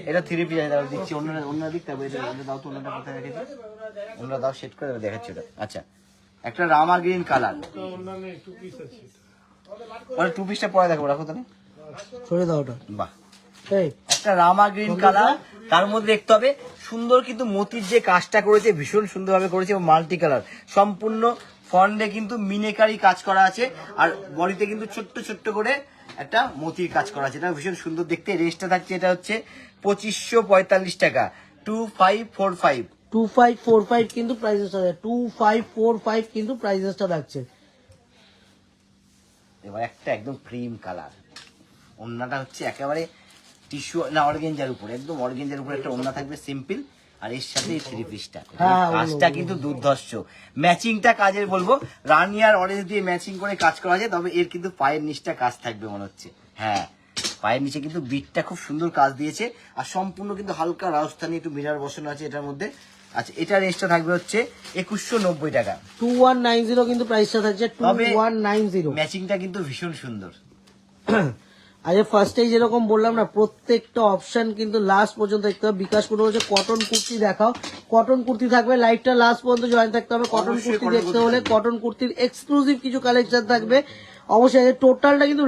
এটা 3 পিস দাও দিচ্ছি, অন্য দিক তবে এটা দাও তো, অন্যটা কোথায় রেখেছি, অন্য দাও সেট করে দেখাচ্ছি ওটা। আচ্ছা একটা রামা গ্রিন কালার, অন্যান্য একটু পিস আছে। ওটা 2 পিসটা পরে দেখো, রাখো তাহলে। সরে দাও ওটা। বাহ, এই একটা রামা গ্রিন কালার, তার মধ্যে দেখতে হবে সুন্দর কিন্তু মতির যে কাজটা করেছে ভীষণ সুন্দরভাবে করেছে, এবং মাল্টি কালার সম্পূর্ণ ফন্ডে কিন্তু মিনেকারি কাজ করা আছে, আর বডিতে কিন্তু ছোট্ট ছোট্ট করে একটা মতির কাজ করা আছে, এটা ভীষণ সুন্দর দেখতে। রেঞ্জটা থাকছে এটা হচ্ছে 2545 টাকা 2545। 2545 কিন্তু প্রাইসেসটা থাকছে, 2545 কিন্তু প্রাইসেসটা থাকছে। এবার একটা একদম ক্রিম কালার, ওন্নাটা হচ্ছে একেবারে টিস্যু না অর্গেঞ্জার উপর, একদম অর্গেঞ্জার উপর একটা ওন্না থাকবে সিম্পল, আর এর সাথে এই 3 পিসটা। হ্যাঁ, কাজটা কিন্তু দুর্ধর্ষ, ম্যাচিংটা কাজের বলবো, রানি আর অরেঞ্জ দিয়ে ম্যাচিং করে কাজ করা আছে, তবে এর কিন্তু পায়ের নিচটা কাজ থাকবে মনে হচ্ছে। হ্যাঁ পায়ের নিচে কিন্তু বিটটা খুব সুন্দর কাজ দিয়েছে, আর সম্পূর্ণ কিন্তু হালকা রাজস্থানি একটু মিরার বসানো আছে এটার মধ্যে। আচ্ছা এটা রেঞ্জটা থাকবে হচ্ছে 2190 টাকা 2190 কিন্তু প্রাইসটা থাকছে, তবে 2190। ম্যাচিংটা কিন্তু ভীষণ সুন্দর। আচ্ছা ফার্স্টেই যেরকম বললাম না, প্রত্যেকটা অপশন কিন্তু লাস্ট পর্যন্ত দেখতে হবে। বিকাশ করে বলছে কটন কুর্তি দেখাও, কটন কুর্তি থাকবে, লাইটটা লাস্ট পর্যন্ত জয়েন থাকতে হবে। কটন অবশ্যই কুর্তি cotton দেখতে কুর্তি হলে থাকবে। কটন কুর্তির এক্সক্লুসিভ কিছু কালেকশন থাকবে অবশ্যই। টোটালটা কিন্তু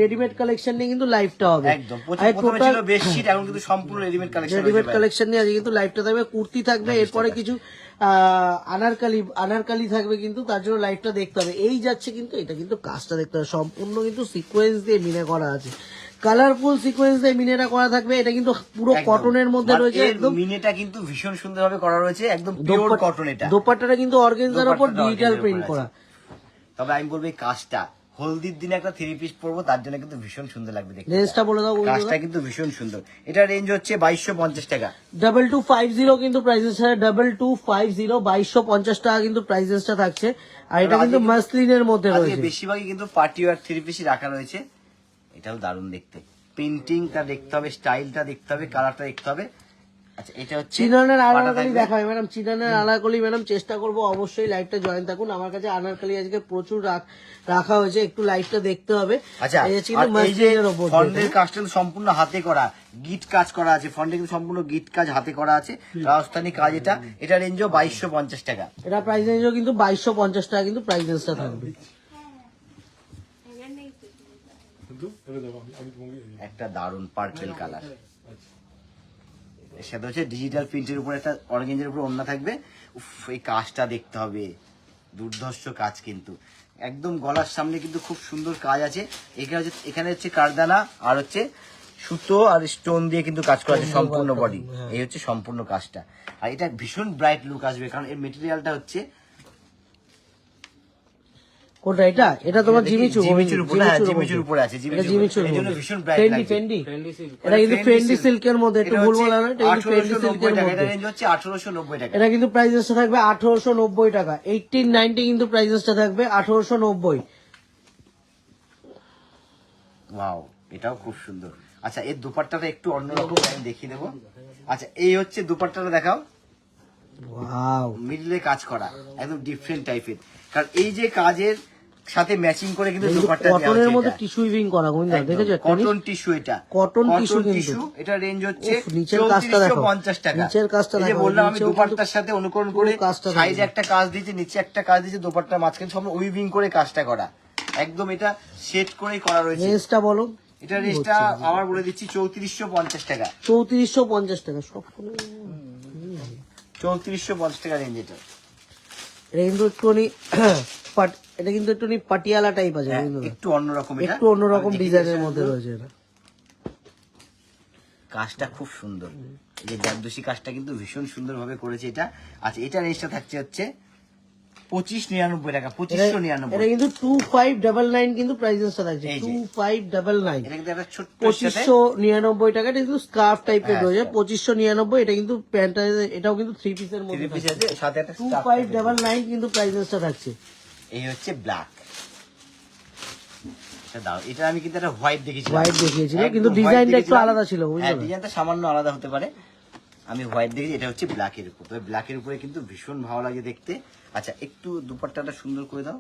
রেডিমেড কালেকশন নিয়ে কিন্তু লাইভটা হবে। একদম প্রথমে ছিল বেডশিট, এখন কিন্তু সম্পূর্ণ রেডিমেড কালেকশন রেডিমেড কালেকশন নিয়ে আজকে কিন্তু লাইভটা থাকবে। কুর্তি থাকবে, এরপরে কিছু আনারকালি থাকবে, কিন্তু তার জন্য লাইভটা দেখতে হবে। এই যাচ্ছে কিন্তু এটা কিন্তু কাজটা দেখতে হবে, সম্পূর্ণ কিন্তু সিকোয়েন্স দিয়ে মিনে করা আছে, কালারফুল সিকোয়েন্স দিয়ে মিনেটা করা থাকবে। এটা কিন্তু পুরো কটনের মধ্যে রয়েছে, একদম মিনেটা কিন্তু ভীষণ সুন্দরভাবে করা রয়েছে, একদম পিওর কটন। এটা দোপাট্টাটা কিন্তু অর্গানজার উপর দোপাট্টাটা ডিজিটাল organza-র প্রিন্ট উপর করা। তবে আমি বলবো এই কাজটা হলদির দিনে একটা 3 পিস পরবো, তার জন্য কিন্তু ভীষণ সুন্দর লাগবে দেখতে। রেঞ্জটা বলে দাও, কাজটা কিন্তু ভীষণ সুন্দর। এটা রেঞ্জ হচ্ছে 2250 টাকা 2250 কিন্তু প্রাইসেস, 2250 2250 টাকা কিন্তু প্রাইসেসটা থাকছে। আর এটা কিন্তু মাসলিনের মধ্যে আজকে রয়েছে। বেশিরভাগই কিন্তু পার্টি ওয়্যার 3 পিসই রাখা রয়েছে। এটাও দারুণ দেখতে, প্রিন্টিংটা দেখতে হবে, স্টাইলটা দেখতে হবে, কালারটা দেখতে হবে। আচ্ছা এটা হচ্ছে চিনানের পাটা আনারকলি থাকবে। দেখা হয় ম্যাডাম, চিনানের আনারকলি ম্যাডাম চেষ্টা করবো অবশ্যই লাইভটা জয়েন থাকুন। আমার কাছে আনারকলি আজকে প্রচুর রাখা হয়েছে, একটু লাইভটা দেখতে হবে। আচ্ছা এই হচ্ছে আর কিন্তু এই যে মাসলিনের ওপর দিয়ে, ফন্ডের কাজটা কিন্তু সম্পূর্ণ হাতে করা, গিট কাজ করা আছে, ফন্ডে কিন্তু সম্পূর্ণ গিট কাজ হাতে করা আছে, রাজস্থানী কাজ। এটা রেঞ্জও 2250 টাকা। এটা প্রাইস রেঞ্জও কিন্তু 2250 টাকা কিন্তু প্রাইস রেঞ্জটা থাকবে। কিন্তু এটা দেখো আমি তোমাকে একটা দারুণ পার্পল কালার, এর সাথে হচ্ছে ডিজিটাল প্রিন্টের উপর একটা অর্গেঞ্জের উপর ওন্না থাকবে। উফ এই কাজটা দেখতে হবে, দুর্ধর্ষ কাজ কিন্তু একদম গলার সামনে কিন্তু খুব সুন্দর কাজ আছে। এখানে হচ্ছে কারদানা আর হচ্ছে সুতো আর স্টোন দিয়ে কিন্তু কাজ করা আছে সম্পূর্ণ বডি। এই হচ্ছে সম্পূর্ণ কাজটা, আর এটা ভীষণ ব্রাইট লুক আসবে, কারণ এর মেটেরিয়ালটা হচ্ছে কোনটা এটা? এটা তোমার জিমিচু, জিমিচুর উপর, হ্যাঁ জিমিচুর উপর আছে, জিমিচুর এই জন্য ভীষণ ব্রাইট লাগছে। ফেন্ডি এটা কিন্তু ফেন্ডি সিল্কের মধ্যে, একটু ভুল বলা না, এটা কিন্তু ফেন্ডি সিল্কের এটা মধ্যে। রেঞ্জ হচ্ছে 1890 টাকা। এটা কিন্তু প্রাইসেসটা থাকবে 1890 টাকা, 1890 কিন্তু প্রাইসেসটা থাকবে 1890। ওয়াও এটাও খুব সুন্দর, আচ্ছা এর দুপাট্টাটা একটু অন্যরকম, আমি দেখিয়ে দেবো। আচ্ছা এই হচ্ছে দুপাট্টাটা দেখাও, ওয়াও, মিডলে কাজ করা, একদম ডিফারেন্ট টাইপের। কারণ এই যে কাজের সাথে ম্যাচিং করে কিন্তু দুপাট্টা দেওয়া কটনের হচ্ছে মধ্যে এটা। টিস্যু উইভিং করা, বুঝলে দেখেছো? কটন টিস্যু, এটা কটন টিস্যু কিন্তু। টিস্যু, এটা রেঞ্জ হচ্ছে উফ, নিচের কাজটা দেখো, 3450 টাকা। নিচের কাজটা এই যে দেখো, বললাম আমি নিচেও দুপাট্টার কিন্তু সাথে অনুকরণ করে পুরো কাজটা সাইডে দেখো। একটা কাজ দিয়েছে, নিচে একটা কাজ দিয়েছে, দুপাট্টার মাঝখানে সব উইভিং করে কাজটা করা, একদম এটা সেট করেই করা রয়েছে। রেঞ্জটা বলো। এটা রেঞ্জটা আবার বলে দিচ্ছি 3450 টাকা। 3450 টাকা সব। 3450 টাকা রেঞ্জ এটা। এটা কিন্তু একটুখানি এটা কিন্তু একটুখানি পাটিয়ালা টাইপ আছে, হ্যাঁ, কিন্তু একটু অন্যরকম, এটা একটু অন্যরকম আমি দেখিয়ে ডিজাইনের দিচ্ছি মধ্যে একদম। রয়েছে এটা। কাজটা খুব সুন্দর, এই যে জারদোসি কাজটা কিন্তু ভীষণ সুন্দর ভাবে করেছে এটা। আচ্ছা এটা রেঞ্জটা থাকছে হচ্ছে 2599 টাকা, 2599। এটা কিন্তু 2599 কিন্তু প্রাইসেসটা থাকছে, এই যে। 2599। এটা কিন্তু একটা ছোট্ট সাথে 2599 টাকা, এটা কিন্তু স্কার্ফ টাইপের হ্যাঁ, রয়েছে। 2599 এটা কিন্তু প্যান্টটা, এটাও কিন্তু 3 পিসের মধ্যে থ্রি পিস থাকছে। আছে, সাথে একটা stuff 2599 কিন্তু প্রাইসেসটা থাকছে। থাকে। এই হচ্ছে ব্ল্যাক, এটা দাও। এটা আমি কিন্তু একটা হোয়াইট দেখেছিলাম, হোয়াইট দেখিয়েছিল, একদম কিন্তু white ডিজাইনটা একটু দেখেছিলাম। আলাদা ছিল, বুঝলে হ্যাঁ, না? ডিজাইনটা সামান্য আলাদা হতে পারে। আমি হোয়াইট দেখেছি, এটা হচ্ছে ব্ল্যাকের উপর। তবে ব্ল্যাকের উপরে কিন্তু ভীষণ ভালো লাগে দেখতে। আচ্ছা একটু দুপাট্টাটা সুন্দর করে দাও,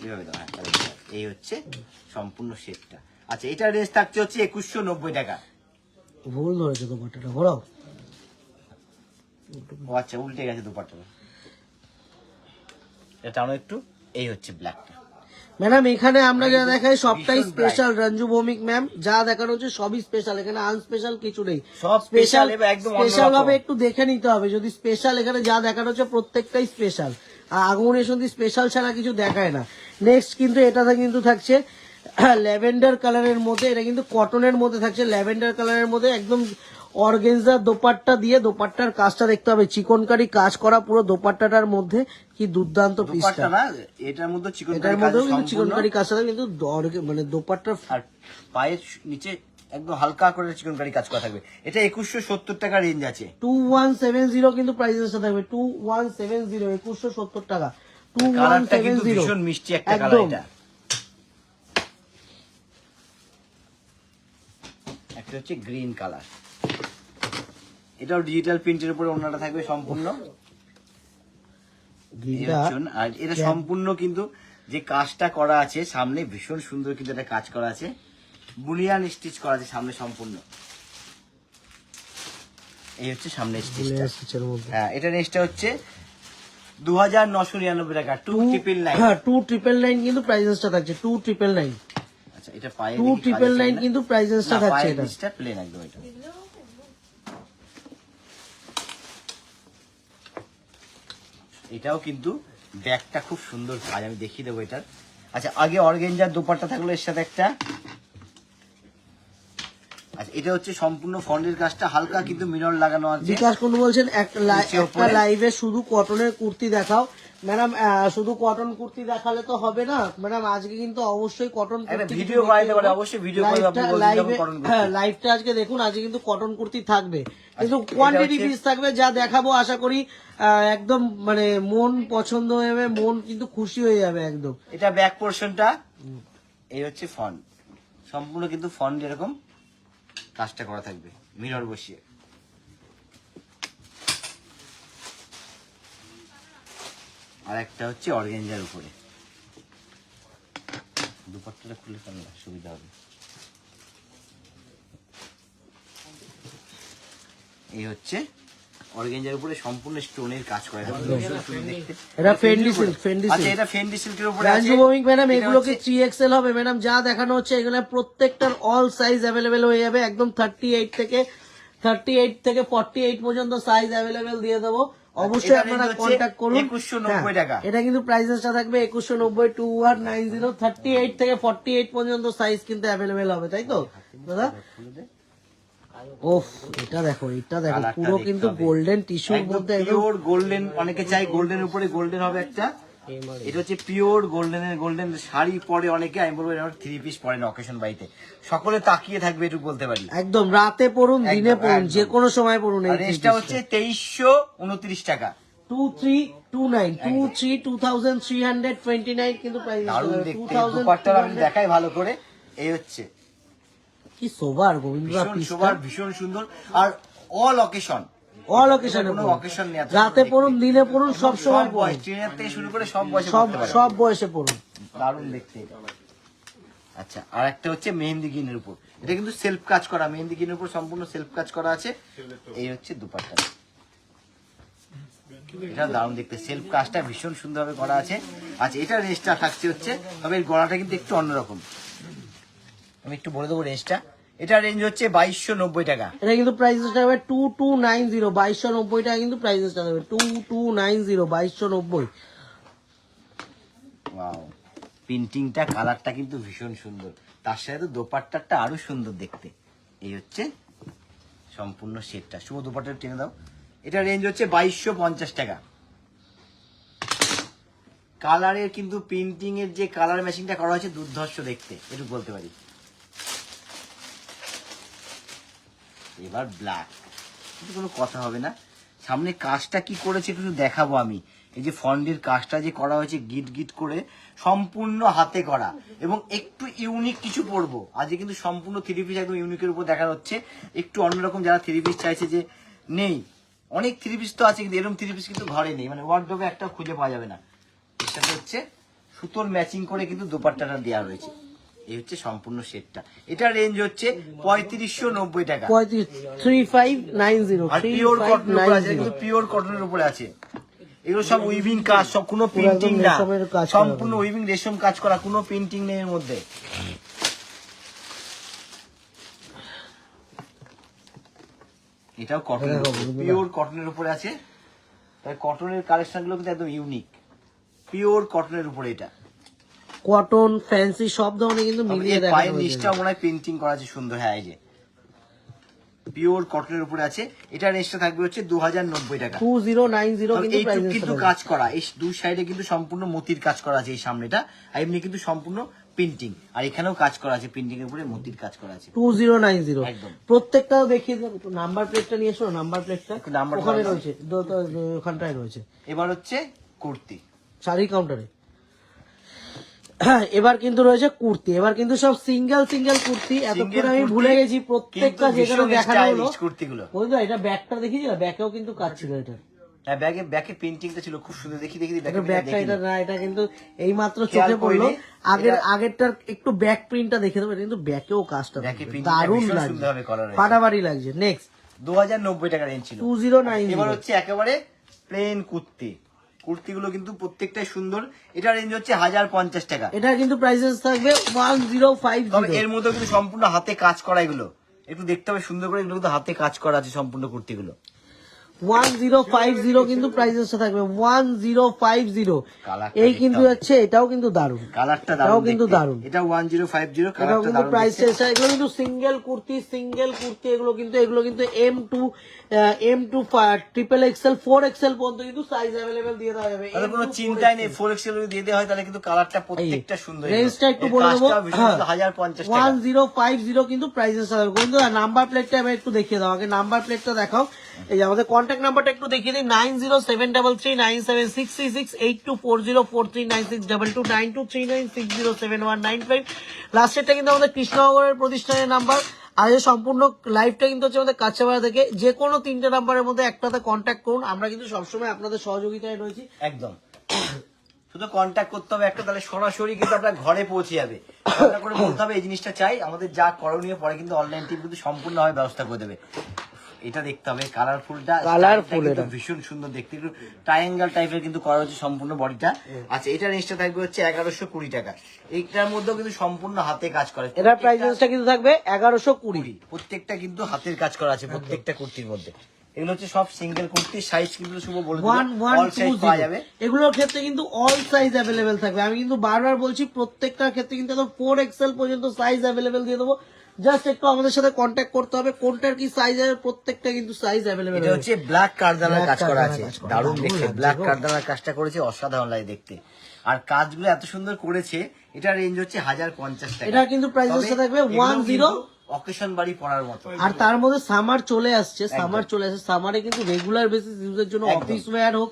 এইভাবে দাও। হ্যাঁ, তাহলে দাও। এই হচ্ছে সম্পূর্ণ সেটটা। আচ্ছা এটার রেঞ্জ থাকছে হচ্ছে 2190 টাকা। ভুল ধরেছে দোপাট্টাটা, ঘোরাও। ও আচ্ছা উল্টে গেছে দুপাট্টাটা, এটা টানো একটু। এই হচ্ছে ব্ল্যাকটা। ম্যাডাম এখানে আমরা যা দেখাই সবটাই ভীষণ স্পেশাল। রঞ্জু ভৌমিক ম্যাম যা দেখানো হচ্ছে সবই স্পেশাল, এখানে আনস্পেশাল কিছু নেই। সব স্পেশাল, এবার একদম স্পেশাল অন্যরকম। ভাবে একটু দেখে নিতে হবে, যদি স্পেশাল এখানে যা দেখানো হচ্ছে প্রত্যেকটাই স্পেশাল। আর আগমনের সন্ধি স্পেশাল ছাড়া কিছু দেখায় না। নেক্সট কিন্তু এটাতে কিন্তু থাকছে ল্যাভেন্ডার কালারের মধ্যে, এটা কিন্তু কটনের মধ্যে থাকছে, ল্যাভেন্ডার কালারের মধ্যে একদম অর্গেনজা দোপাট্টা দিয়ে। দোপাট্টার কাজটা দেখতে হবে, চিকনকারি কাজ করা পুরো দোপাট্টাটার মধ্যে, কি দুর্দান্ত পিসটা। দুপাট্টা না, এটার মধ্যে চিকন এটার মধ্যেও কিন্তু চিকনকারি কাজটা থাকে, কিন্তু মানে দোপাট্টার আর পায়ের নিচে একদম হালকা করে চিকনকারি কাজ করা থাকবে। এটা 2170 টাকা রেঞ্জ আছে। 2170 কিন্তু প্রাইসেসটা থাকবে, 2170, 2170 টাকা, কালারটা কিন্তু 2170 ভীষণ মিষ্টি একটা কালার একদম। এটা। একটা হচ্ছে গ্রিন কালার, এটাও ডিজিটাল প্রিন্টের উপরে ওড়নাটা থাকবে সম্পূর্ণ। এই গ্রিনটা হচ্ছে ওড়না। আর এটা সম্পূর্ণ কিন্তু যে কাজটা করা আছে সামনে, ভীষণ সুন্দর কিন্তু একটা কাজ করা আছে, বুনিয়ান স্টিচ করা আছে সামনে সম্পূর্ণ। এই হচ্ছে সামনে স্টিচটা। স্টিচের মধ্যে। হ্যাঁ এটা রেঞ্জটা হচ্ছে 2999 টাকা, 2999। হ্যাঁ 2999 কিন্তু প্রাইসেসটা থাকছে, 2999। আচ্ছা এটা পায়ে 2999 কিন্তু প্রাইসেসটা থাকছে এটা। এটা প্লেন একদম। এটা এটাও কিন্তু ব্যাগটা খুব সুন্দর কাজ, আমি দেখিয়ে দেবো এটার। আচ্ছা আগে অর্গেঞ্জার দোপাট্টা থাকলো এর সাথে একটা। আচ্ছা এটা হচ্ছে সম্পূর্ণ ফন্ডের কাজটা, হালকা কিন্তু মিরর লাগানো আছে। বিকাশ কোন বলছেন নিচে একটা উপরে। লাইভে শুধু কটনের কুর্তি দেখাও। ম্যাডাম শুধু কটন কুর্তি দেখালে তো হবে না ম্যাডাম, আজকে কিন্তু অবশ্যই কটন একটা কুর্তি ভিডিও বানাতে পারে, অবশ্যই ভিডিও করে আপনি বলতে যাবেন কটন কুর্তি। হ্যাঁ লাইভটা আজকে দেখুন, আজকে কিন্তু কটন কুর্তি থাকবে, কিন্তু এটা কোয়ান্টিটি হচ্ছে- পিস থাকবে। যা দেখাবো আশা করি একদম মানে মন পছন্দ হয়ে যাবে, মন কিন্তু খুশি হয়ে যাবে একদম। এটা ব্যাক পোর্শনটা, এই হচ্ছে ফন্ট, সম্পূর্ণ কিন্তু ফন্ট এরকম কাজটা করা থাকবে মিরর বসিয়ে। আর একটা হচ্ছে অর্গেঞ্জার উপরে, দুপাট্টাটা খুলে ফেললে না সুবিধা হবে। এই হচ্ছে অর্গেঞ্জার উপরে সম্পূর্ণ স্টোনের কাজ করা থাকবে, ভীষণ সুন্দর দেখতে। এটা ফেন্ডি সিল্ক, ফেন্ডি আচ্ছা সিল্ক। এটা ফেন্ডি সিল্কের উপরে আছে। রাঞ্জু ভৌমিক ম্যাডাম এটা এগুলো কি হচ্ছে- 3XL হবে ম্যাডাম? যা দেখানো হচ্ছে এখানে প্রত্যেকটার অল সাইজ অ্যাভেলেবেল হয়ে যাবে, একদম 38 থেকে 48 পর্যন্ত সাইজ অ্যাভেলেবেল দিয়ে দেবো। অবশ্যই এটা আপনারা range হচ্ছে কন্ট্যাক্ট করুন। 2190 টাকা। এটা কিন্তু প্রাইসেসটা থাকবে 2190, 2190, 38 থেকে 48 পর্যন্ত সাইজ কিন্তু অ্যাভেলেবেল হবে, তাই তো দাদা? ওফ এটা দেখো, এটা দেখো কালারটা পুরো দেখতে কিন্তু হবে। গোল্ডেন টিস্যুর মধ্যে একদম পিওর গোল্ডেন, অনেকে চাই গোল্ডেনের উপরে গোল্ডেন হবে একটা। এটা হচ্ছে পিওর গোল্ডেনের, গোল্ডেন শাড়ি পরে অনেকে, আমি বলবো এটা 3 পিস পরে না অকেশন বাড়িতে, সকলে তাকিয়ে থাকবে এটুকু বলতে পারি। একদম রাতে পড়ুন, দিনে একদম, পড়ুন, একদম। যে কোনো সময় পড়ুন। আর রেঞ্জটা হচ্ছে 2329 টাকা। 2329 কিন্তু প্রাইস দারুণ দেখতে, দুপাট্টার আমি দেখাই ভালো করে। এই হচ্ছে কি সোবার গোবিন্দদা ভীষণ পিসটা। সোবার, ভীষণ সুন্দর। আর অল অকেশন, অল অকেশনে কোনো অকেশন নেই, এত রাতে সুন্দর পড়ুন, দেখতে। দিনে পড়ুন, সব সময় সব পড়ুন, বয়স, ট্রেনার থেকে শুরু করে সব বয়সে সব পড়তে পারে। সব বয়সে পড়ুন। দারুণ দেখতে এটা। আচ্ছা, আর একটা হচ্ছে মেহেন্দি গ্রিনের উপর, এটা কিন্তু সেলফ কাজ করা, মেহেন্দি গ্রিনের উপর সম্পূর্ণ সেলফ কাজ করা আছে। এই হচ্ছে দুপাট্টা, এটা দারুণ দেখতে, সেলফ কাজটা ভীষণ সুন্দরভাবে করা আছে। আচ্ছা, এটা রেঞ্জটা থাকছে হচ্ছে, তবে এর গলাটা কিন্তু একটু অন্যরকম, আমি একটু বলে দেবো রেঞ্জটা। এটা রেঞ্জ হচ্ছে 2290 টাকা। এটা কিন্তু প্রাইসটা থাকবে 2290, 2290 টাকা কিন্তু প্রাইসটা থাকবে 2290, 2290। ওয়াও, প্রিন্টিংটা, কালারটা কিন্তু ভীষণ সুন্দর, তার সাথে তো দোপাট্টাটা আরো সুন্দর দেখতে। এই হচ্ছে সম্পূর্ণ সেটটা, শুভ দোপাট্টা টেনে দাও। এটা রেঞ্জ হচ্ছে 2250 টাকা। কালারের কিন্তু প্রিন্টিং এর যে কালার ম্যাচিংটা করা হয়েছে দুর্ধর্ষ দেখতে, একটু বলতে পারি। এবার ব্ল্যাক, কিন্তু কোনো কথা হবে না, সামনে কাজটা কি করেছে একটু দেখাবো আমি। এই যে ফন্ডের কাজটা যে করা হয়েছে গিট গিট করে, সম্পূর্ণ হাতে করা, এবং একটু ইউনিক কিছু পরবো আজকে, কিন্তু সম্পূর্ণ থ্রি পিস একদম ইউনিকের উপর দেখানো হচ্ছে। একটু অন্যরকম, যারা থ্রি পিস চাইছে যে নেই, অনেক থ্রি পিস তো আছে কিন্তু এরকম থ্রি পিস কিন্তু ঘরে নেই, মানে ওয়ার্ডরোবে একটা খুঁজে পাওয়া যাবে না। এর সাথে হচ্ছে সুতোর ম্যাচিং করে কিন্তু দোপাট্টাটা দেওয়া রয়েছে। এই হচ্ছে সম্পূর্ণ সেটটা। এটা রেঞ্জ হচ্ছে 3590 টাকা। 3590, আর পিওর কটনের উপরে আছে, 3590। কিন্তু পিওর কটনের উপরে আছে। এগুলো সব উইভিং কাজ, সব কোনো পুরো একদম প্রিন্টিং না, রেশমের কাজ করা সম্পূর্ণ উইভিং রেশম কাজ করা, কোনো প্রিন্টিং নেই এর মধ্যে। এটাও কটনের, পিওর কটনের উপরে আছে। তাই কটনের কালেকশন গুলো কিন্তু একদম ইউনিক, পিওর কটনের উপরে। এটা কটন, ফ্যান্সি সব ধরনের কিন্তু তবে মিলিয়ে এর দেখা পায়ের নিচটা মনে হয় প্রিন্টিং করা আছে সুন্দর। হ্যাঁ, এই যে পিওর কটনের উপরে আছে। এটা রেঞ্জটা থাকবে হচ্ছে 2090 টাকা। 2090 তবে কিন্তু এইটুক প্রাইস কিন্তু কাজ করা, এই দুই সাইডে কিন্তু সম্পূর্ণ মতির কাজ করা আছে এই সামনেটা, আর এমনি কিন্তু সম্পূর্ণ প্রিন্টিং, আর এখানেও কাজ করা আছে, প্রিন্টিং এর উপরে মতির কাজ করা আছে 2090। একদম। প্রত্যেকটাও দেখিয়ে দেবো, একটু নাম্বার প্লেটটা নিয়ে এসো, নাম্বার প্লেটটা একটু নাম্বার ওখানে দাও। রয়েছে, ওখানটায় রয়েছে এবার হচ্ছে কুর্তি, শাড়ি কাউন্টারে। হ্যাঁ, এবার কিন্তু রয়েছে কুর্তি, এবার কিন্তু সব সিঙ্গেল সিঙ্গেল কুর্তি। এতক্ষণ আমি কুর্তি, ভুলে গেছি প্রত্যেকটা কিন্তু যেখানে ভীষণ দেখানো হলো। stylish কুর্তিগুলো। বন্ধু এটা ব্যাগটা দেখিয়েছিল, ব্যাগেও কিন্তু কাজ ছিল এটা। হ্যাঁ, ব্যাকে প্রিন্টিংটা ছিল খুব সুন্দর, দেখি এটা ব্যাগটা, এটা না, এটা কিন্তু এই মাত্র খেয়াল চোখে পড়লো। করিনি। আগেরটার একটু ব্যাক প্রিন্টটা দেখে দেবো, এটা কিন্তু ব্যাকেও কাজটা ব্যাকে প্রিন্টিংটা দারুণ ভীষণ লাগছে, সুন্দরভাবে করা রয়েছে। ফাটাফাটি লাগছে। নেক্সট 2090 টাকা রেঞ্জ ছিল। 2090। এবার হচ্ছে একেবারে প্লেন কুর্তি, কুর্তিগুলো কিন্তু প্রত্যেকটাই সুন্দর। এটা রেঞ্জ হচ্ছে 1050 টাকা। এটা কিন্তু প্রাইসেস থাকবে তবে 1050। এর মধ্যে কিন্তু সম্পূর্ণ হাতে কাজ করা, এগুলো একটু দেখতে হবে সুন্দর করে, এগুলো কিন্তু হাতে কাজ করা আছে সম্পূর্ণ কুর্তিগুলো। 1050 কিন্তু প্রাইসেস থাকবে 1050। কালারটা এই দেখতে কিন্তু হবে। হচ্ছে, এটাও কিন্তু দারুণ, কালারটা এটাও দারুণ কিন্তু দেখতে। দারুণ। এটা 1050, এটাও কালারটা কিন্তু দারুণ প্রাইস দেখতে। এগুলো কিন্তু সিঙ্গেল কুর্তি, এগুলো কিন্তু M2 ট্রিপল এক্সেল 4XL পর্যন্ত কিন্তু সাইজ अवेलेबल দিয়ে দেওয়া যাবে। তাহলে কোনো চিন্তাই নেই, 4XL যদি দিয়ে দেওয়া হয় তাহলে কিন্তু কালারটা প্রত্যেকটা সুন্দর। রেঞ্জটা একটু এর বলে দেবো, কাজটাও ভীষণ সুন্দর, 1050 টাকা। 1050 কিন্তু প্রাইসেস থাকবে। কিন্তু নাম্বার প্লেটটা আমি একটু দেখিয়ে দাও, আগে নাম্বার প্লেটটা দেখাও। এই যে আমাদের কন্ট্যাক্ট নাম্বারটা একটু দেখিয়ে দিই, 9073397636, 8240409622923923960719 লাস্টেরটা কিন্তু আমাদের কৃষ্ণনগরের প্রতিষ্ঠানের নাম্বার। আর এই সম্পূর্ণ লাইভটা কিন্তু হচ্ছে আমাদের কাছাপাড়া থেকে। যে কোনো তিনটে নাম্বারের মধ্যে একটাতে কন্ট্যাক্ট করুন, আমরা কিন্তু সবসময় আপনাদের সহযোগিতায় রয়েছি। একদম, শুধু কন্ট্যাক্ট করতে হবে একটা, তাহলে সরাসরি কিন্তু আপনার ঘরে পৌঁছে যাবে। রান্না করে বলতে হবে এই জিনিসটা চাই, আমাদের যা করণীয় পরে কিন্তু অনলাইন টিম কিন্তু সম্পূর্ণভাবে ব্যবস্থা করে দেবে। এটা দেখতে হবে, কালারফুলটা, Colourful কিন্তু এটা। ভীষণ সুন্দর দেখতে, একটু ট্রায়াঙ্গেল টাইপের কিন্তু করা হচ্ছে সম্পূর্ণ বডিটা। আচ্ছা, এটা রেঞ্জটা থাকবে হচ্ছে 1120 টাকা। এইটার মধ্যেও কিন্তু সম্পূর্ণ হাতে কাজ করে, এটার প্রাইসটা কিন্তু থাকবে 1120। প্রত্যেকটা কিন্তু হাতের কাজ করা আছে প্রত্যেকটা কুর্তির মধ্যে। এগুলো হচ্ছে সব সিঙ্গেল কুর্তি, সাইজ কিন্তু শুভ বলে দিল, অল সাইজ পাওয়া যাবে। এগুলোর ক্ষেত্রে কিন্তু অল সাইজ অ্যাভেলেবেল থাকবে। আমি কিন্তু বারবার বলছি প্রত্যেকটার ক্ষেত্রে কিন্তু 4XL পর্যন্ত সাইজ অ্যাভেলেবেল দিয়ে দেবো। জাস্ট একটু আমাদের সাথে কন্ট্যাক্ট করতে হবে, কোনটার কি সাইজ আছে, প্রত্যেকটা কিন্তু সাইজ অ্যাভেলেবেল। এটা হচ্ছে ব্ল্যাক কারদানার Black কাজ করা কারদানার আছে, কাজ করা। দারুণ দারুণ দেখতে, লাগছে ব্ল্যাক গো। কারদানার কাজটা করেছে, অসাধারণ লাগে দেখতে। আর কাজগুলো এত সুন্দর করেছে। এটা রেঞ্জ হচ্ছে 1050 টাকা। এটা কিন্তু প্রাইসটা থাকবে 10। অকেশন বাড়ি পড়ার মতো। আর তার মধ্যে সামার চলে আসছে, সামারে কিন্তু রেগুলার বেসিস ইউজের জন্য একদম। অফিস ওয়্যার হোক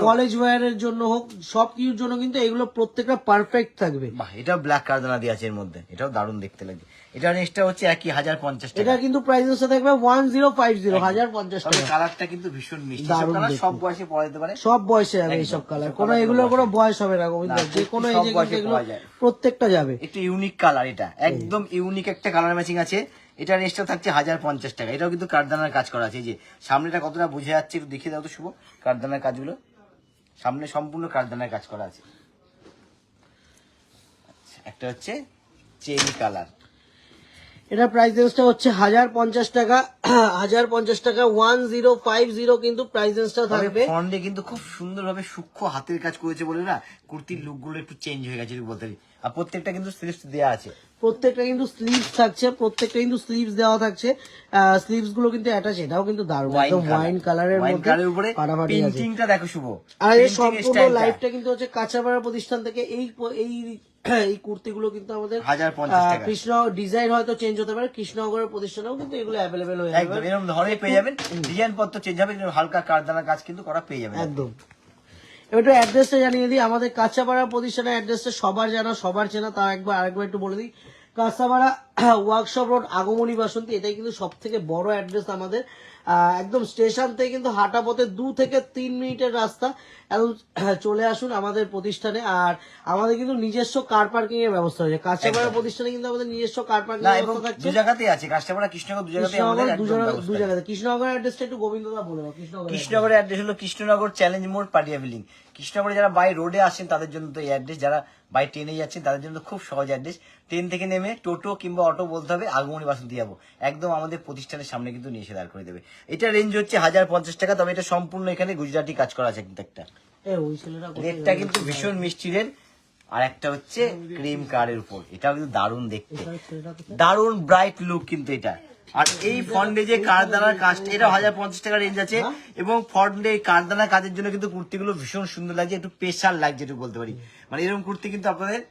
কলেজ ওয়্যারের জন্য হোক, সব কিছুর জন্য কিন্তু এগুলো প্রত্যেকটা পারফেক্ট থাকবে। বাহ, এটাও ব্ল্যাক কারদানা দিয়ে আছে এর মধ্যে, এটাও দারুণ দেখতে লাগে। এটা নেক্সটটা হচ্ছে একই 1050 টাকা। এটা কিন্তু প্রাইসের সাথে থাকবে 1050, 1050 তবে টাকা। কালারটা কিন্তু ভীষণ মিষ্টি, সব দারুণ কালার দেখতে। সব বয়সে পরা যেতে পারে। সব বয়সে যাবে এইসব কালার, কোনো এগুলোর কোনো বয়স হবে না গোবিন্দ, না, যে কোনো সব এজে কিন্তু বয়সে এগুলো পাওয়া যায়। প্রত্যেকটা যাবে। একটু ইউনিক কালার, এটা একদম ইউনিক একটা কালার ম্যাচিং আছে। এটা রেঞ্জটা থাকছে 1050 টাকা। এটাও কিন্তু কারদানার কাজ করা আছে। এই যে সামনেটা কতটা বুঝে যাচ্ছে একটু দেখিয়ে দাও তো শুভ, কারদানার কাজগুলো সামনে সম্পূর্ণ কারদানার কাজ করা আছে। আচ্ছা, একটা হচ্ছে চেরি কালার, এটা প্রাইস রেঞ্জটা হচ্ছে 1050 টাকা। 1050 টাকা 1050 কিন্তু প্রাইস রেঞ্জটা থাকবে। ফন্ডে কিন্তু খুব সুন্দরভাবে সূক্ষ্ম হাতের কাজ করেছে বলে না কুর্তির লুক গুলো একটু চেঞ্জ হয়ে গেছে বলতে পারি। আর প্রত্যেকটা কিন্তু স্লিভস দেওয়া আছে, প্রত্যেকটা কিন্তু স্লিভস থাকছে, প্রত্যেকটা কিন্তু স্লিভস দেওয়া থাকছে। স্লিভস গুলো কিন্তু অ্যাটাচ, এটাও কিন্তু দারুণ, একদম ওয়াইন কালারের মধ্যে উপরে ফাটাফাটি আছে। পেইন্টিংটা দেখো শুভ, আর এই Painting সম্পূর্ণ style টা। লাইফটা কিন্তু হচ্ছে কাঁচাপাড়া প্রতিষ্ঠান থেকে এই এই কুর্তিগুলো কিন্তু আমাদের 1050 টাকা। কৃষ্ণ ডিজাইন হয়তো চেঞ্জ হতে পারে, কৃষ্ণনগরের প্রতিষ্ঠানেও কিন্তু এগুলো অ্যাভেলেবেল হয়ে একদম যাবে এরকম ধরনের পেয়ে যাবেন, ডিজাইন পত্র চেঞ্জ হবে কিন্তু হালকা কারদানা কাজ কিন্তু করা পেয়ে যাবেন। একদম। এবার একটু অ্যাড্রেসটা জানিয়ে দিই, আমাদের কাঁচাপাড়া প্রতিষ্ঠানের অ্যাড্রেসটা সবার জানা, সবার চেনা, তাও আরেকবার একটু বলে দিই। কাঁচাপাড়া ওয়ার্কশপ রোড, আগমনী বাসন্তী, এটাই কিন্তু সব থেকে বড় অ্যাড্রেস আমাদের। একদম স্টেশন থেকে কিন্তু হাঁটা পথে 2 থেকে 3 মিনিটের রাস্তা। এখন চলে আসুন আমাদের প্রতিষ্ঠানে। আর আমাদের কিন্তু নিজস্ব কার পার্কিং এর ব্যবস্থা হয়েছে কাঁচাপাড়া প্রতিষ্ঠানে, কিন্তু আমাদের নিজস্ব কার পার্কিং না এর এবং ব্যবস্থা থাকছে। দু জায়গাতেই আছে, কাস্টমাররা কৃষ্ণনগর দু জায়গাতেই আমাদের কৃষ্ণনগর একদম ব্যবস্থা দু আছে। জায়গাতে। কৃষ্ণনগরের অ্যাড্রেসটা একটু গোবিন্দদা বলে দাও। কৃষ্ণনগরের অ্যাড্রেস হলো কৃষ্ণনগর চ্যালেঞ্জ মোড়, পাটিয়া বিল্ডিং। কৃষ্ণনগরে যারা বাই রোডে আসেন তাদের জন্য তো এই অ্যাড্রেস, যারা বাই ট্রেনে যাচ্ছেন তাদের জন্য খুব সহজ অ্যাড্রেস। ট্রেন থেকে নেমে টোটো কিংবা অটো বলতে হবে, আগমনী বাসন্তী যাবো, একদম আমাদের প্রতিষ্ঠানের সামনে কিন্তু নিয়ে এসে দাঁড় করে দেবে। এটা রেঞ্জ হচ্ছে 1050 টাকা। তবে এটা সম্পূর্ণ এখানে গুজরাটি কাজ করা আছে কিন্তু একটা। ওই ছেলেটা রেটটা কিন্তু ভীষণ মিষ্টি রেট। আর একটা হচ্ছে ক্রিম কারের উপর, এটাও কিন্তু দারুণ দেখতে, দারুণ ব্রাইট লুক কিন্তু এটা। আর এই ফন্ডে যে কারদানার কাজটা, এটা 1050 টাকা রেঞ্জ আছে। এবং ফন্ডে এই কারদানার কাজের জন্য কিন্তু কুর্তিগুলো ভীষণ সুন্দর লাগছে, একটু স্পেশাল লাগছে একটু বলতে পারি। মানে এরকম কুর্তি কিন্তু আপনাদের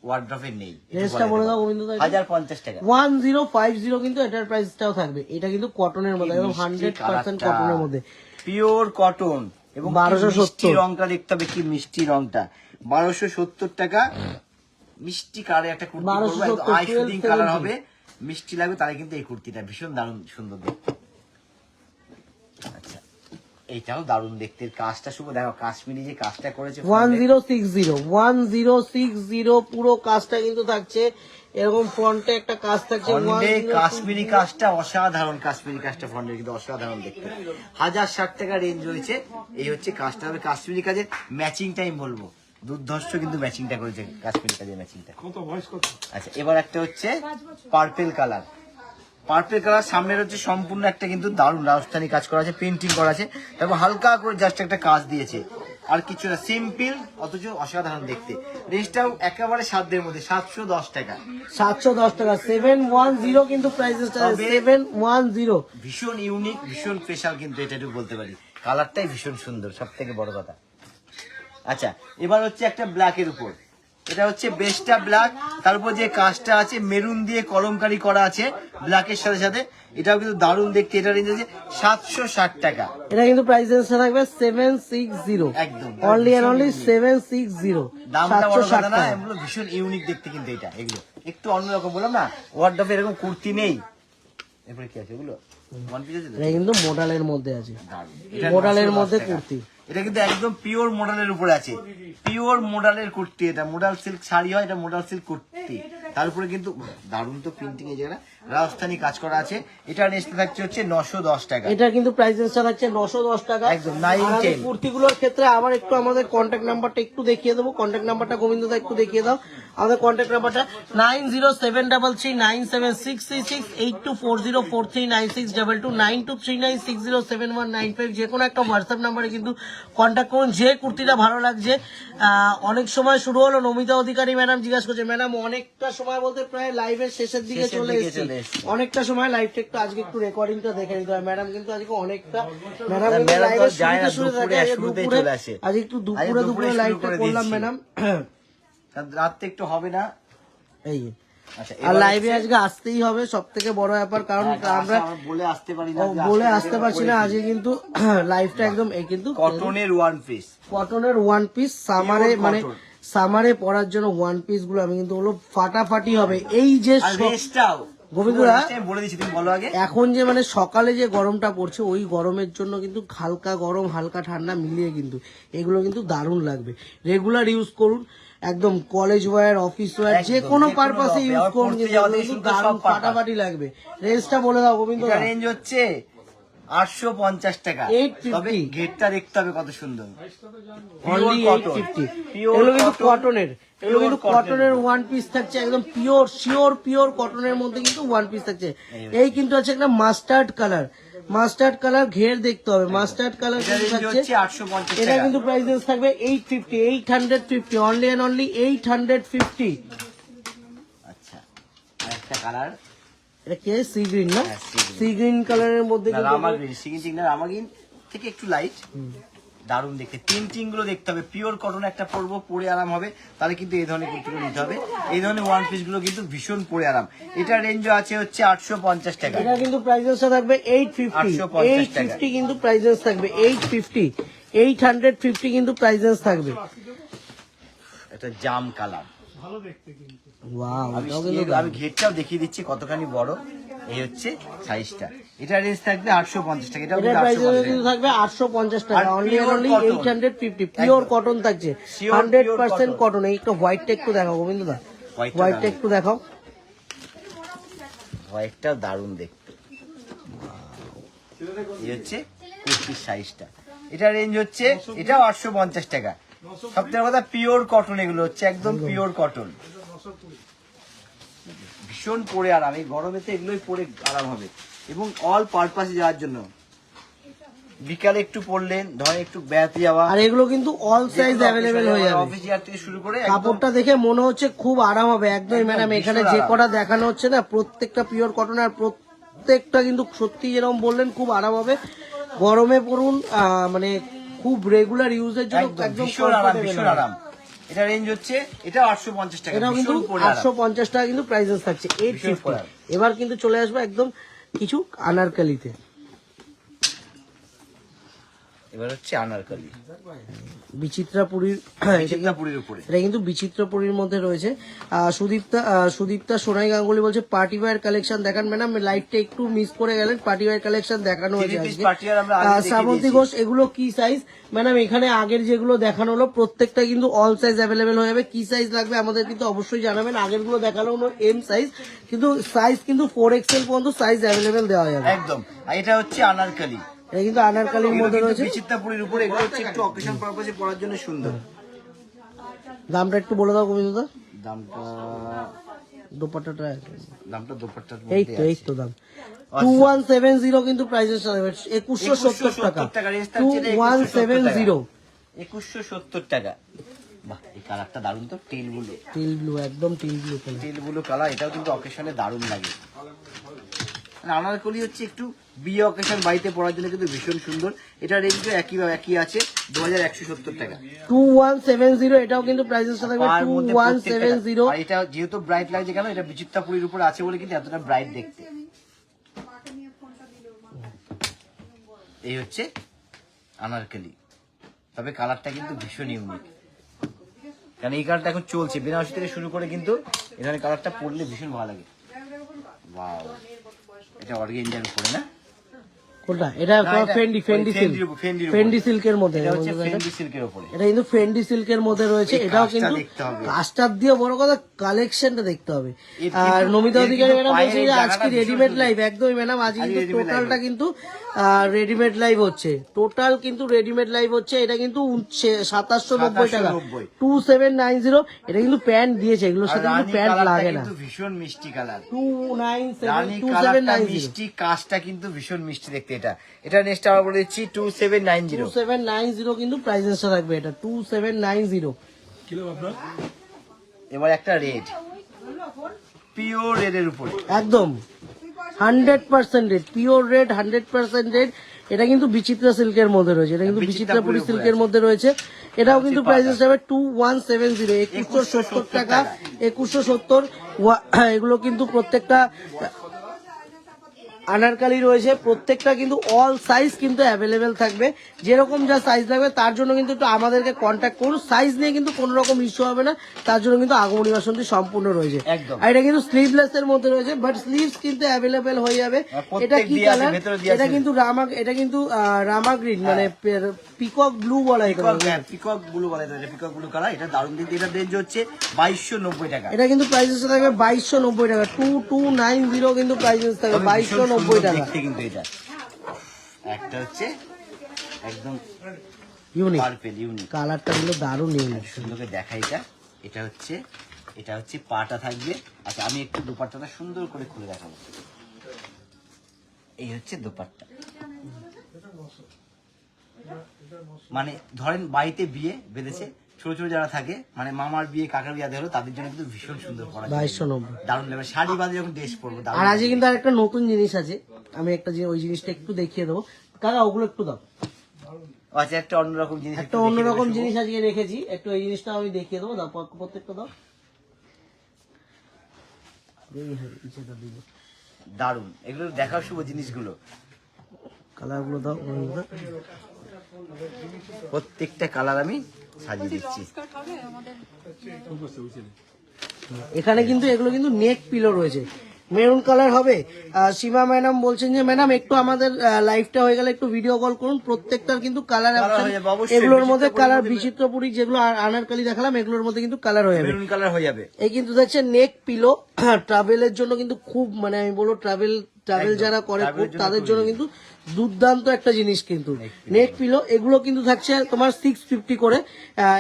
ওয়ার্ড্রপে নেই। রেঞ্জটা বলে দাও গোবিন্দদা। 1050 টাকা। 1050 কিন্তু এটার প্রাইসটাও থাকবে। এটা কিন্তু কটনের মধ্যে, একদম 100% কটনের মধ্যে, পিওর কটন। এবং 1270 মিষ্টি রংটা দেখতে হবে, কি মিষ্টি রংটা। 1270 টাকা মিষ্টি কালার একটা কুর্তি করবো, 1270 আই শুটিং কালার 1270 হবে, মিষ্টি লাগবে তাহলে কিন্তু এই কুর্তিটা ভীষণ দারুণ সুন্দর দেখতে। আচ্ছা, এইটাও দারুণ দেখতে, কাজটা শুভ দেখো, কাশ্মীরি যে কাজটা করেছে 1060 পুরো কাজটা কিন্তু থাকছে এরকম, ফ্রন্টে একটা কাজ থাকছে। ফন্ডে কাশ্মীরি কাজটা অসাধারণ, কাশ্মীরি কাজটা ফন্ডে কিন্তু অসাধারণ দেখতে। 1060 টাকা রেঞ্জ রয়েছে। এই হচ্ছে কাজটা হবে, কাশ্মীরি কাজের ম্যাচিংটা আমি বলবো দুর্ধর্ষ কিন্তু ম্যাচিংটা করেছে, কাশ্মীরি কাজের ম্যাচিংটা। কত বয়স কত? আচ্ছা, এবার একটা হচ্ছে পার্পেল কালার। পার্পেল কালার সামনের হচ্ছে সম্পূর্ণ একটা কিন্তু দারুণ রাজস্থানি কাজ করা আছে, পেন্টিং করা আছে, তারপর হালকা করে জাস্ট একটা কাজ দিয়েছে, আর কিছু না, সিম্পল অথচ অসাধারণ দেখতে। রেঞ্জটাও একেবারে সাধ্যের মধ্যে, 710 টাকা। 710 টাকা 710 কিন্তু প্রাইসটা 710। ভীষণ ইউনিক, ভীষণ স্পেশাল কিন্তু এটা একটু বলতে পারি। কালারটাই ভীষণ সুন্দর, সব থেকে বড় কথা। আচ্ছা, এবার হচ্ছে একটা ব্ল্যাকের উপর, এটা হচ্ছে বেস্টটা ব্ল্যাক, তার উপর যে কাজটা আছে মেরুন দিয়ে কলমকারি করা আছে ব্ল্যাকের সাথে সাথে, এটাও কিন্তু দারুণ দেখতে। এটা রেঞ্জ আছে 760 টাকা। এটা কিন্তু প্রাইস রেঞ্জটা থাকবে 760, একদম অনলি এন্ড অনলি 760। দামটা বড় কথা 760 না, টাকা। এগুলো ভীষণ ইউনিক দেখতে কিন্তু এটা, এগুলো একটু অন্যরকম। বললাম না ওয়ার্ডরোবে এরকম কুর্তি নেই। এরপরে কি আছে এগুলো, ওয়ান পিস আছে তো? এটা কিন্তু মডেলের মধ্যে আছে, দারুণ। এটা মডেলের 910 মধ্যে টাকা। কুর্তি। এটা কিন্তু একদম পিওর মডেলের উপরে আছে, পিওর মডেলের কুর্তি। এটা মডেল সিল্ক শাড়ি হয়, এটা মডেল সিল্ক কুর্তি, তার উপরে কিন্তু দারুণ তো প্রিন্টিং, এই জায়গাটা রাজস্থানি কাজ করা আছে। এটা নেক্সট থাকছে হচ্ছে 910 টাকা। এটা কিন্তু প্রাইস রেঞ্জটা থাকছে 910 টাকা একদম 910। কুর্তিগুলোর ক্ষেত্রে আবার একটু আমাদের কন্ট্যাক্ট নাম্বারটা একটু দেখিয়ে দেবো। কন্ট্যাক্ট নাম্বারটা গোবিন্দদা একটু দেখিয়ে দাও। আমাদের কন্ট্যাক্ট নাম্বারটা 9073339636, 8240439622, 9239607195। যে কোনো একটা হোয়াটসঅ্যাপ নাম্বারে কিন্তু কন্ট্যাক্ট করুন। যে কুর্তিটা ভালো লাগছে, অনেক সময় শুরু হলো, নমিতা অধিকারী ম্যাডাম জিজ্ঞাসা করছে, ম্যাডাম অনেকটা সময় বলতে প্রায় লাইভের শেষের দিকে চলে এসেছি, অনেকটা সময় লাইভটা একটু আজকে একটু রেকর্ডিংটা দেখে নিতে হয়। ম্যাডাম কিন্তু আজকে অনেকটা, ম্যাডাম কিন্তু ম্যাডাম তো লাইভের যায় না, শুরুতে থাকে, শুরুতেই দুপুরে চলে আসে। আজ একটু আজকে দুপুরে দুপুরে শুরু লাইভটা করে করলাম দিয়েছি। ম্যাডাম। রাত্রে একটু হবে না, এই আচ্ছা, আর এবার লাইভে হচ্ছে- আজকে আসতেই হবে, সব থেকে বড় ব্যাপার, কারণ আমরা বলে আসতে পারি না, বলে আসতে পারছি না আজকে, কিন্তু লাইভটা একদম কিন্তু কটনের ওয়ান পিস, কটনের ওয়ান পিস সামারে, Pure মানে cotton। সামারে পরার জন্য ওয়ান পিস গুলো আমি কিন্তু বলবো ফাটাফাটি হবে। এই যে আর রেস্টটাও গোবিন্দদা, বলে দিচ্ছি, তুমি বলো আগে। এখন যে মানে সকালে যে গরমটা পড়ছে, ওই গরমের জন্য কিন্তু হালকা গরম হালকা ঠান্ডা মিলিয়ে কিন্তু এগুলো কিন্তু দারুণ লাগবে। রেগুলার ইউজ করুন, একদম কলেজ ওয়্যার, অফিস ওয়্যার, একদম, যে কোনো যে কোনো পারপাসে ইউজ আবার করুন, পড়তে কিন্তু যাওয়া এগুলো থেকে কিন্তু শুরু করে দারুণ সব purpose। ফাটাফাটি লাগবে। রেঞ্জটা বলে দাও গোবিন্দ। এটা রেঞ্জ হচ্ছে 850 টাকা। 850 তবে ঘেরটা দেখতে হবে কত সুন্দর, অনলি Pure 850। cotton, pure এগুলো কিন্তু cotton, কটনের, এগুলো কিন্তু pure cotton। কটনের ওয়ান পিস থাকছে, একদম পিওর শিওর পিওর কটনের মধ্যে কিন্তু ওয়ান পিস থাকছে। এই কিন্তু আছে একটা মাস্টার্ড কালার, মাস্টার্ড কালার ঘের দেখতে হবে, মাস্টার্ড কালার এটা রেঞ্জ থাকছে। হচ্ছে 850 এটা টাকা। কিন্তু প্রাইসেস থাকবে 850, অনলি এন্ড অনলি 850। আচ্ছা, আর একটা কালার, এটা কি সি গ্রিন না? হ্যাঁ, sea green। সি গ্রিন কালারের মধ্যে কিন্তু রামা গ্রিন, সিগিন চিংড়া রামা গ্রিন থেকে একটু লাইট, দারুণ দেখতে। প্রিন্টিং গুলো দেখতে হবে, পিওর কটন একটা পরবো, পরে আরাম হবে, তাহলে কিন্তু এই ধরনের কুর্তিগুলো নিতে হবে। এই ধরনের ওয়ান পিস গুলো কিন্তু ভীষণ পরে আরাম। এটা রেঞ্জ আছে হচ্ছে 850 টাকা। এটা কিন্তু প্রাইসেসটা থাকবে 850, 850 টাকা। 850 কিন্তু প্রাইসেস থাকবে 850, 850 কিন্তু প্রাইসেস থাকবে। এটা জাম কালার, ভালো দেখতে কিন্তু। ওয়াও, আমি ঘেরটাও দেখিয়ে দিচ্ছি কতখানি বড়। এই হচ্ছে সাইজটা। এটা রেঞ্জ থাকবে 850 টাকা। এটাও এটা কিন্তু প্রাইসেস 850 কিন্তু টাকা। থাকবে 850 টাকা, আর only pure only cotton। 850। Pure একদম। কটন থাকছে, Pure 100% cotton। কটন। এই একটা হোয়াইটটা একটু দেখাও গোবিন্দ দা, White টা হোয়াইটটা দারুণ। একটু দেখাও। হোয়াইটটা দারুণ দেখতে। এই হচ্ছে কুর্তির সাইজটা। এটা রেঞ্জ হচ্ছে, এটাও 850 টাকা। সবথেকে কথা পিওর কটন, এগুলো হচ্ছে একদম পিওর কটন, ভীষণ পরে আরাম। এই গরমেতে এগুলোই পরে আরাম হবে, এবং অল পারপাসে যাওয়ার জন্য। বিকালে একটু পরলেন, ধরেন একটু বেড়াতে যাওয়া, আর এগুলো কিন্তু অল সাইজ অ্যাভেলেবেল হয়ে যাবে। অফিস ইয়ার থেকে শুরু করে একদম কাপড়টা দেখে মনে হচ্ছে খুব আরাম হবে একদম। একদম ম্যাডাম এখানে ভীষণ যে আরাম। কটা দেখানো হচ্ছে না, প্রত্যেকটা পিওর কটন, আর প্রত্যেকটা কিন্তু সত্যি যেরকম বললেন খুব আরাম হবে। গরমে পরুন, মানে খুব রেগুলার ইউজের জন্য একদম একদম ভীষণ আরাম, comfortable ভীষণ হবে। আরাম। এটা রেঞ্জ হচ্ছে, এটাও 850 টাকা। এটাও কিন্তু ভীষণ পরে আরাম। 850 টাকা কিন্তু প্রাইসেস থাকছে, 850। পরে আরাম। এবার কিন্তু চলে আসবে একদম কিছু আনারকালিতে। এবার হচ্ছে আনারকলি, বিচিত্রাপুরীর, চিত্রাপুরের উপরে। এটা কিন্তু বিচিত্রপুরীর মধ্যে রয়েছে। সুদীপ্তা সোনাই গাঙ্গুলি বলছে পার্টি ওয়্যার কালেকশন দেখান ম্যাডাম, লাইভটা একটু মিস করে গেলেন, পার্টি ওয়্যার কালেকশন দেখানো হয়েছে Three piece আজকে। party wear আমরা আগে দেখিয়ে শ্রাবন্তী দিয়েছি। ঘোষ, এগুলো কি সাইজ ম্যাডাম? এখানে আগের যেগুলো দেখানো হলো প্রত্যেকটা কিন্তু অল সাইজ অ্যাভেলেবেল হয়ে যাবে। কি সাইজ লাগবে আমাদের কিন্তু অবশ্যই জানাবেন। আগের গুলো দেখানো হলো এম সাইজ, কিন্তু সাইজ কিন্তু 4XL পর্যন্ত সাইজ অ্যাভেলেবেল দেওয়া যাবে। একদম। আর এটা হচ্ছে আনারকলি, এটা কিন্তু আনারকালির এগুলো মধ্যে কিন্তু রয়েছে। বিচিত্রাপুরের উপরে। এগুলো হচ্ছে একটু অকেশন পারপাসে পরার জন্য সুন্দর। দামটা একটু বলে দাও গোবিন্দদা। দামটা, দোপাট্টাটা দামটা দোপাট্টার এই মধ্যে তো, এই আছে। তো দাম 2170 কিন্তু প্রাইসেস 2170 টাকা, 2170। 2170 টাকা। বাহ, এই কালারটা দারুণ তো, টেল গুলো, টিল ব্লু, একদম টিল ব্লু কালার। টেল গুলো কালার। এটাও কিন্তু অকেশনে দারুণ লাগে। আনারকলি হচ্ছে একটু বিয়ে অকেশন বাড়িতে পড়ার জন্য কিন্তু ভীষণ সুন্দর। এটা রেঞ্জ একই আছে, 2170 টাকা। 2170, এটাও কিন্তু প্রাইসেসটা থাকবে আর মধ্যে প্রত্যেকটা- 2170। আর এটা যেহেতু ব্রাইট লাগছে, কেন এটা বিচিত্রাপুরীর উপরে আছে বলে কিন্তু এতটা ব্রাইট দেখতে। এই হচ্ছে আনারকলি, তবে কালারটা কিন্তু ভীষণ ইউনিক, কারণ এই কালারটা এখন চলছে বেনারসি থেকে শুরু করে, কিন্তু এই ধরনের কালারটা পরলে ভীষণ ভালো লাগে। ওয়াও, এটা অর্গানজার উপরে না? কোনটা? এটা না, এটা ফেন্ডি ফেন্ডির উপরে। ফেন্ডি সিল্কের মধ্যে। এটা হচ্ছে ফেন্ডি সিল্কের উপরে। এটা কিন্তু ফেন্ডি সিল্কের মধ্যে রয়েছে। এই এটাও কাজটা কিন্তু দেখতে হবে। কাস্টার দিয়ে বড় কথা কালেকশনটা দেখতে হবে। এর আর কিন্তু- নমিতা এর অধিকারী কিন্তু ম্যাডাম পায়ের বলছে এই যে জায়গাটা আজকে ভীষণ রেডিমেড সুন্দর। লাইভ, একদমই ম্যাডাম আজ আজকে কিন্তু readymade টোটালটা live কিন্তু রেডিমেড লাইভ হচ্ছে, টোটাল কিন্তু রেডিমেড লাইভ হচ্ছে। এটা কিন্তু 2790 টাকা, 2790। 2790। এটা কিন্তু প্যান্ট দিয়েছে, এগুলোর আর সাথে কিন্তু রানী প্যান্ট কালারটা লাগে না। কিন্তু ভীষণ মিষ্টি কালার। 297 রানী কালারটা 2790। মিষ্টি, কাজটা কিন্তু ভীষণ মিষ্টি দেখতে। এটা নেক্সট আমরা বলে দিচ্ছি 2790। 2790 কিন্তু প্রাইসেসটা থাকবে, এটা 2790। কিলো আপনার? এবার একটা রেড, পিওর রেড এর উপরে। একদম 100% রেড, পিওর রেড, 100% রেড। এটা কিন্তু বিচিত্রা সিল্কের মধ্যে রয়েছে, এটা কিন্তু বিচিত্রাপুরি সিল্কের মধ্যে রয়েছে। এটাও কিন্তু প্রাইসেস যাবে 2170, 2170 টাকা, 2170। এগুলো কিন্তু প্রত্যেকটা আনারকালি রয়েছে, প্রত্যেকটা কিন্তু অল সাইজ কিন্তু অ্যাভেলেবেল থাকবে। যেরকম যা সাইজ লাগবে তার জন্য কিন্তু একটু আমাদেরকে কন্ট্যাক্ট করুন। সাইজ নিয়ে কিন্তু কোনো রকম ইস্যু হবে না, তার জন্য কিন্তু আগমনী বাসন্তী সম্পূর্ণ রয়েছে। একদম। আর এটা কিন্তু স্লিভলেস এর মধ্যে রয়েছে, বাট স্লিভস কিন্তু অ্যাভেলেবেল হয়ে যাবে। এটা কি কালার? এটা কিন্তু রামা গ্রিন, মানে পিকক ব্লু বলা হয়। পিকক ব্লু বলা হয়, পিকক ব্লু কালার। এটা দারুণ কিন্তু, এটা রেঞ্জ হচ্ছে 2290 টাকা। এটা কিন্তু প্রাইসেস থাকবে 2290 টাকা, 2290 কিন্তু প্রাইসেস থাকবে 2290 টাকা। দেখতে কিন্তু এটা একটা হচ্ছে একদম ইউনিক, পার্পল ইউনিক কালারটা কিন্তু দারুণ ইউনিক। সুন্দরকে দেখা এটা হচ্ছে পাটা থাকবে। আচ্ছা আমি একটু দোপাট্টাটা সুন্দর করে খুলে দেখাবো। এই হচ্ছে দোপাট্টা, মানে ধরেন বাড়িতে বিয়ে বেঁধেছে, ছোট ছোট যারা থাকে, মানে মামার বিয়ে কাকার বিয়ে হলো, তাদের জন্য কিন্তু ভীষণ সুন্দর পড়া 2290 দারুণ লাগবে। শাড়ি বাদে যখন ড্রেস পরবো আর আজকে কিন্তু আর একটা নতুন জিনিস আছে, আমি একটা ওই জিনিসটা একটু দেখিয়ে দেবো। কাকা ওগুলো একটু দাও। আচ্ছা একটা অন্যরকম জিনিস, একটা অন্যরকম জিনিস আজকে রেখেছি, একটু এই জিনিসটা আমি দেখিয়ে দেবো। দাও প্রত্যেকটা দাও। দারুণ, এগুলো দেখার শুভ জিনিসগুলো। কালার গুলো দাও। প্রত্যেকটা কালার আমি সাজিয়ে দিচ্ছি। এখানে কিন্তু এগুলো কিন্তু নেক পিলো রয়েছে, মেরুন কালার হবে। সীমা ম্যাডাম বলছেন যে ম্যাডাম একটু আমাদের লাইভটা হয়ে গেলে একটু ভিডিও কল করুন। প্রত্যেকটার কিন্তু কালার হয়ে যাবে, অবশ্যই। এগুলোর মধ্যে কালার বিচিত্রপুরী যেগুলো আনারকালি দেখালাম, এগুলোর মধ্যে কিন্তু কালার হয়ে যাবে, মেরুন কালার হয়ে যাবে। এই কিন্তু দেখছে নেক পিলো। ট্রাভেলের জন্য কিন্তু খুব, মানে আমি বলবো ট্রাভেল যারা করে খুব, তাদের জন্য কিন্তু দুর্দান্ত একটা জিনিস কিন্তু নেক পিলো। এগুলো কিন্তু থাকছে তোমার 650 করে।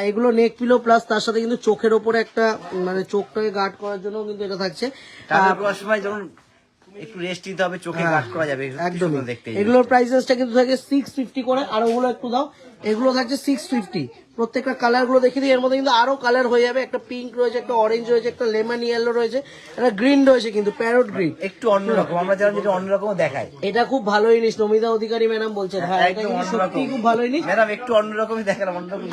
এগুলো নেক পিলো প্লাস তার সাথে কিন্তু চোখের ওপরে একটা, মানে চোখটাকে গার্ড করার জন্য কিন্তু এটা থাকছে। তারপর সময় যখন একটু রেস্ট নিতে হবে, চোখে গার্ড করা যাবে একদম। দেখতে। এগুলোর প্রাইসেসটা কিন্তু থাকে 650 করে। আর ওগুলো একটু দাও, এগুলো থাকছে 650। প্রত্যেকটা কালার গুলো দেখিয়ে দিই। এর মধ্যে কিন্তু আরো কালার হয়ে যাবে, একটা পিঙ্ক রয়েছে, একটা অরেঞ্জ রয়েছে, একটা লেমন ইয়েলো রয়েছে, একটা গ্রিন রয়েছে, কিন্তু প্যারট গ্রিন, একটু অন্যরকম। আমরা যেন যেটা অন্যরকম দেখাই। এটা খুব ভালো জিনিস। নমিতা অধিকারী ম্যাডাম বলছেন, হ্যাঁ এটা কিন্তু সত্যি খুব ভালো জিনিস। ম্যাডাম একটু অন্যরকমই দেখালাম, অন্যরকম।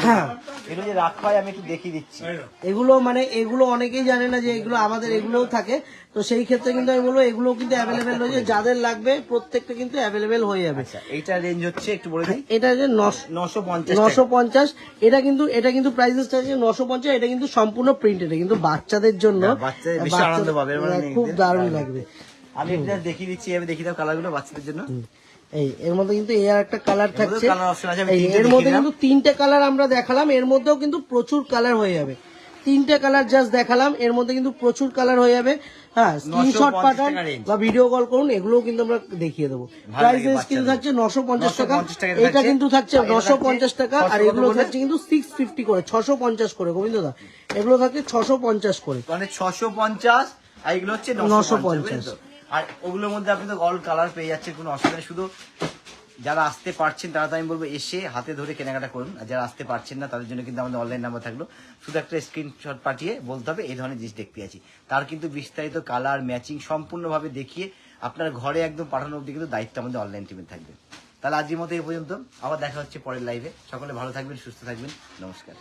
এগুলো যে রাখা হয় আমি একটু দেখিয়ে দিচ্ছি। এগুলো মানে এগুলো অনেকেই জানে না যে এগুলো আমাদের এগুলোও থাকে, তো সেই ক্ষেত্রে কিন্তু আমি বলবো এগুলো কিন্তু অ্যাভেলেবেল রয়েছে। যাদের লাগবে প্রত্যেকটা কিন্তু অ্যাভেলেবেল হয়ে যাবে। আচ্ছা এইটা রেঞ্জ হচ্ছে একটু বলে দিই, এটা যে 950। এটা কিন্তু প্রাইসেসটা আছে 950। এটা কিন্তু সম্পূর্ণ প্রিন্ট, এটা কিন্তু বাচ্চাদের জন্য, বাচ্চাদের বেশি আনন্দ পাবে, খুব দারুণ লাগবে। আমি এটা দেখিয়ে দিচ্ছি, আমি দেখিয়ে দাও কালারগুলো বাচ্চাদের জন্য। এই এর মধ্যে কিন্তু এই আর একটা কালার থাকছে, কালার অপশন আছে, আমি এই তিনটে এর মধ্যে দেখিয়ে কিন্তু 3টে কালার আমরা দেখালাম, এর মধ্যেও কিন্তু প্রচুর কালার হয়ে যাবে। 3টে কালার জাস্ট দেখালাম, এর মধ্যে কিন্তু প্রচুর কালার হয়ে যাবে। হ্যাঁ, স্ক্রিনশট পাঠান বা ভিডিও কল করুন, এগুলোও কিন্তু আমরা দেখিয়ে দেবো। প্রাইস কিন্তু থাকছে 950 টাকা। এটা কিন্তু থাকছে 950 টাকা, আর এগুলো থাকছে কিন্তু 650 করে, 650 করে। গোবিন্দদা এগুলো থাকছে 650 করে, মানে 650, আর এগুলো হচ্ছে 950। আর ওগুলোর মধ্যে আপনি তো অল কালার পেয়ে যাচ্ছেন, কোনো অসুবিধা নেই। শুধু যারা আসতে পারছেন তারা তো আমি বলবো এসে হাতে ধরে কেনাকাটা করুন, আর যারা আসতে পারছেন না তাদের জন্য কিন্তু আমাদের অনলাইন নাম্বার থাকলো, শুধু একটা স্ক্রিনশট পাঠিয়ে বলতে হবে এই ধরনের জিনিস দেখতে আছি। তার কিন্তু বিস্তারিত কালার ম্যাচিং সম্পূর্ণভাবে দেখিয়ে আপনার ঘরে একদম পাঠানো অবধি কিন্তু দায়িত্ব আমাদের অনলাইন টিমে থাকবে। তাহলে আজকের মতো এই পর্যন্ত, আবার দেখা হচ্ছে পরের লাইভে। সকলে ভালো থাকবেন, সুস্থ থাকবেন, নমস্কার।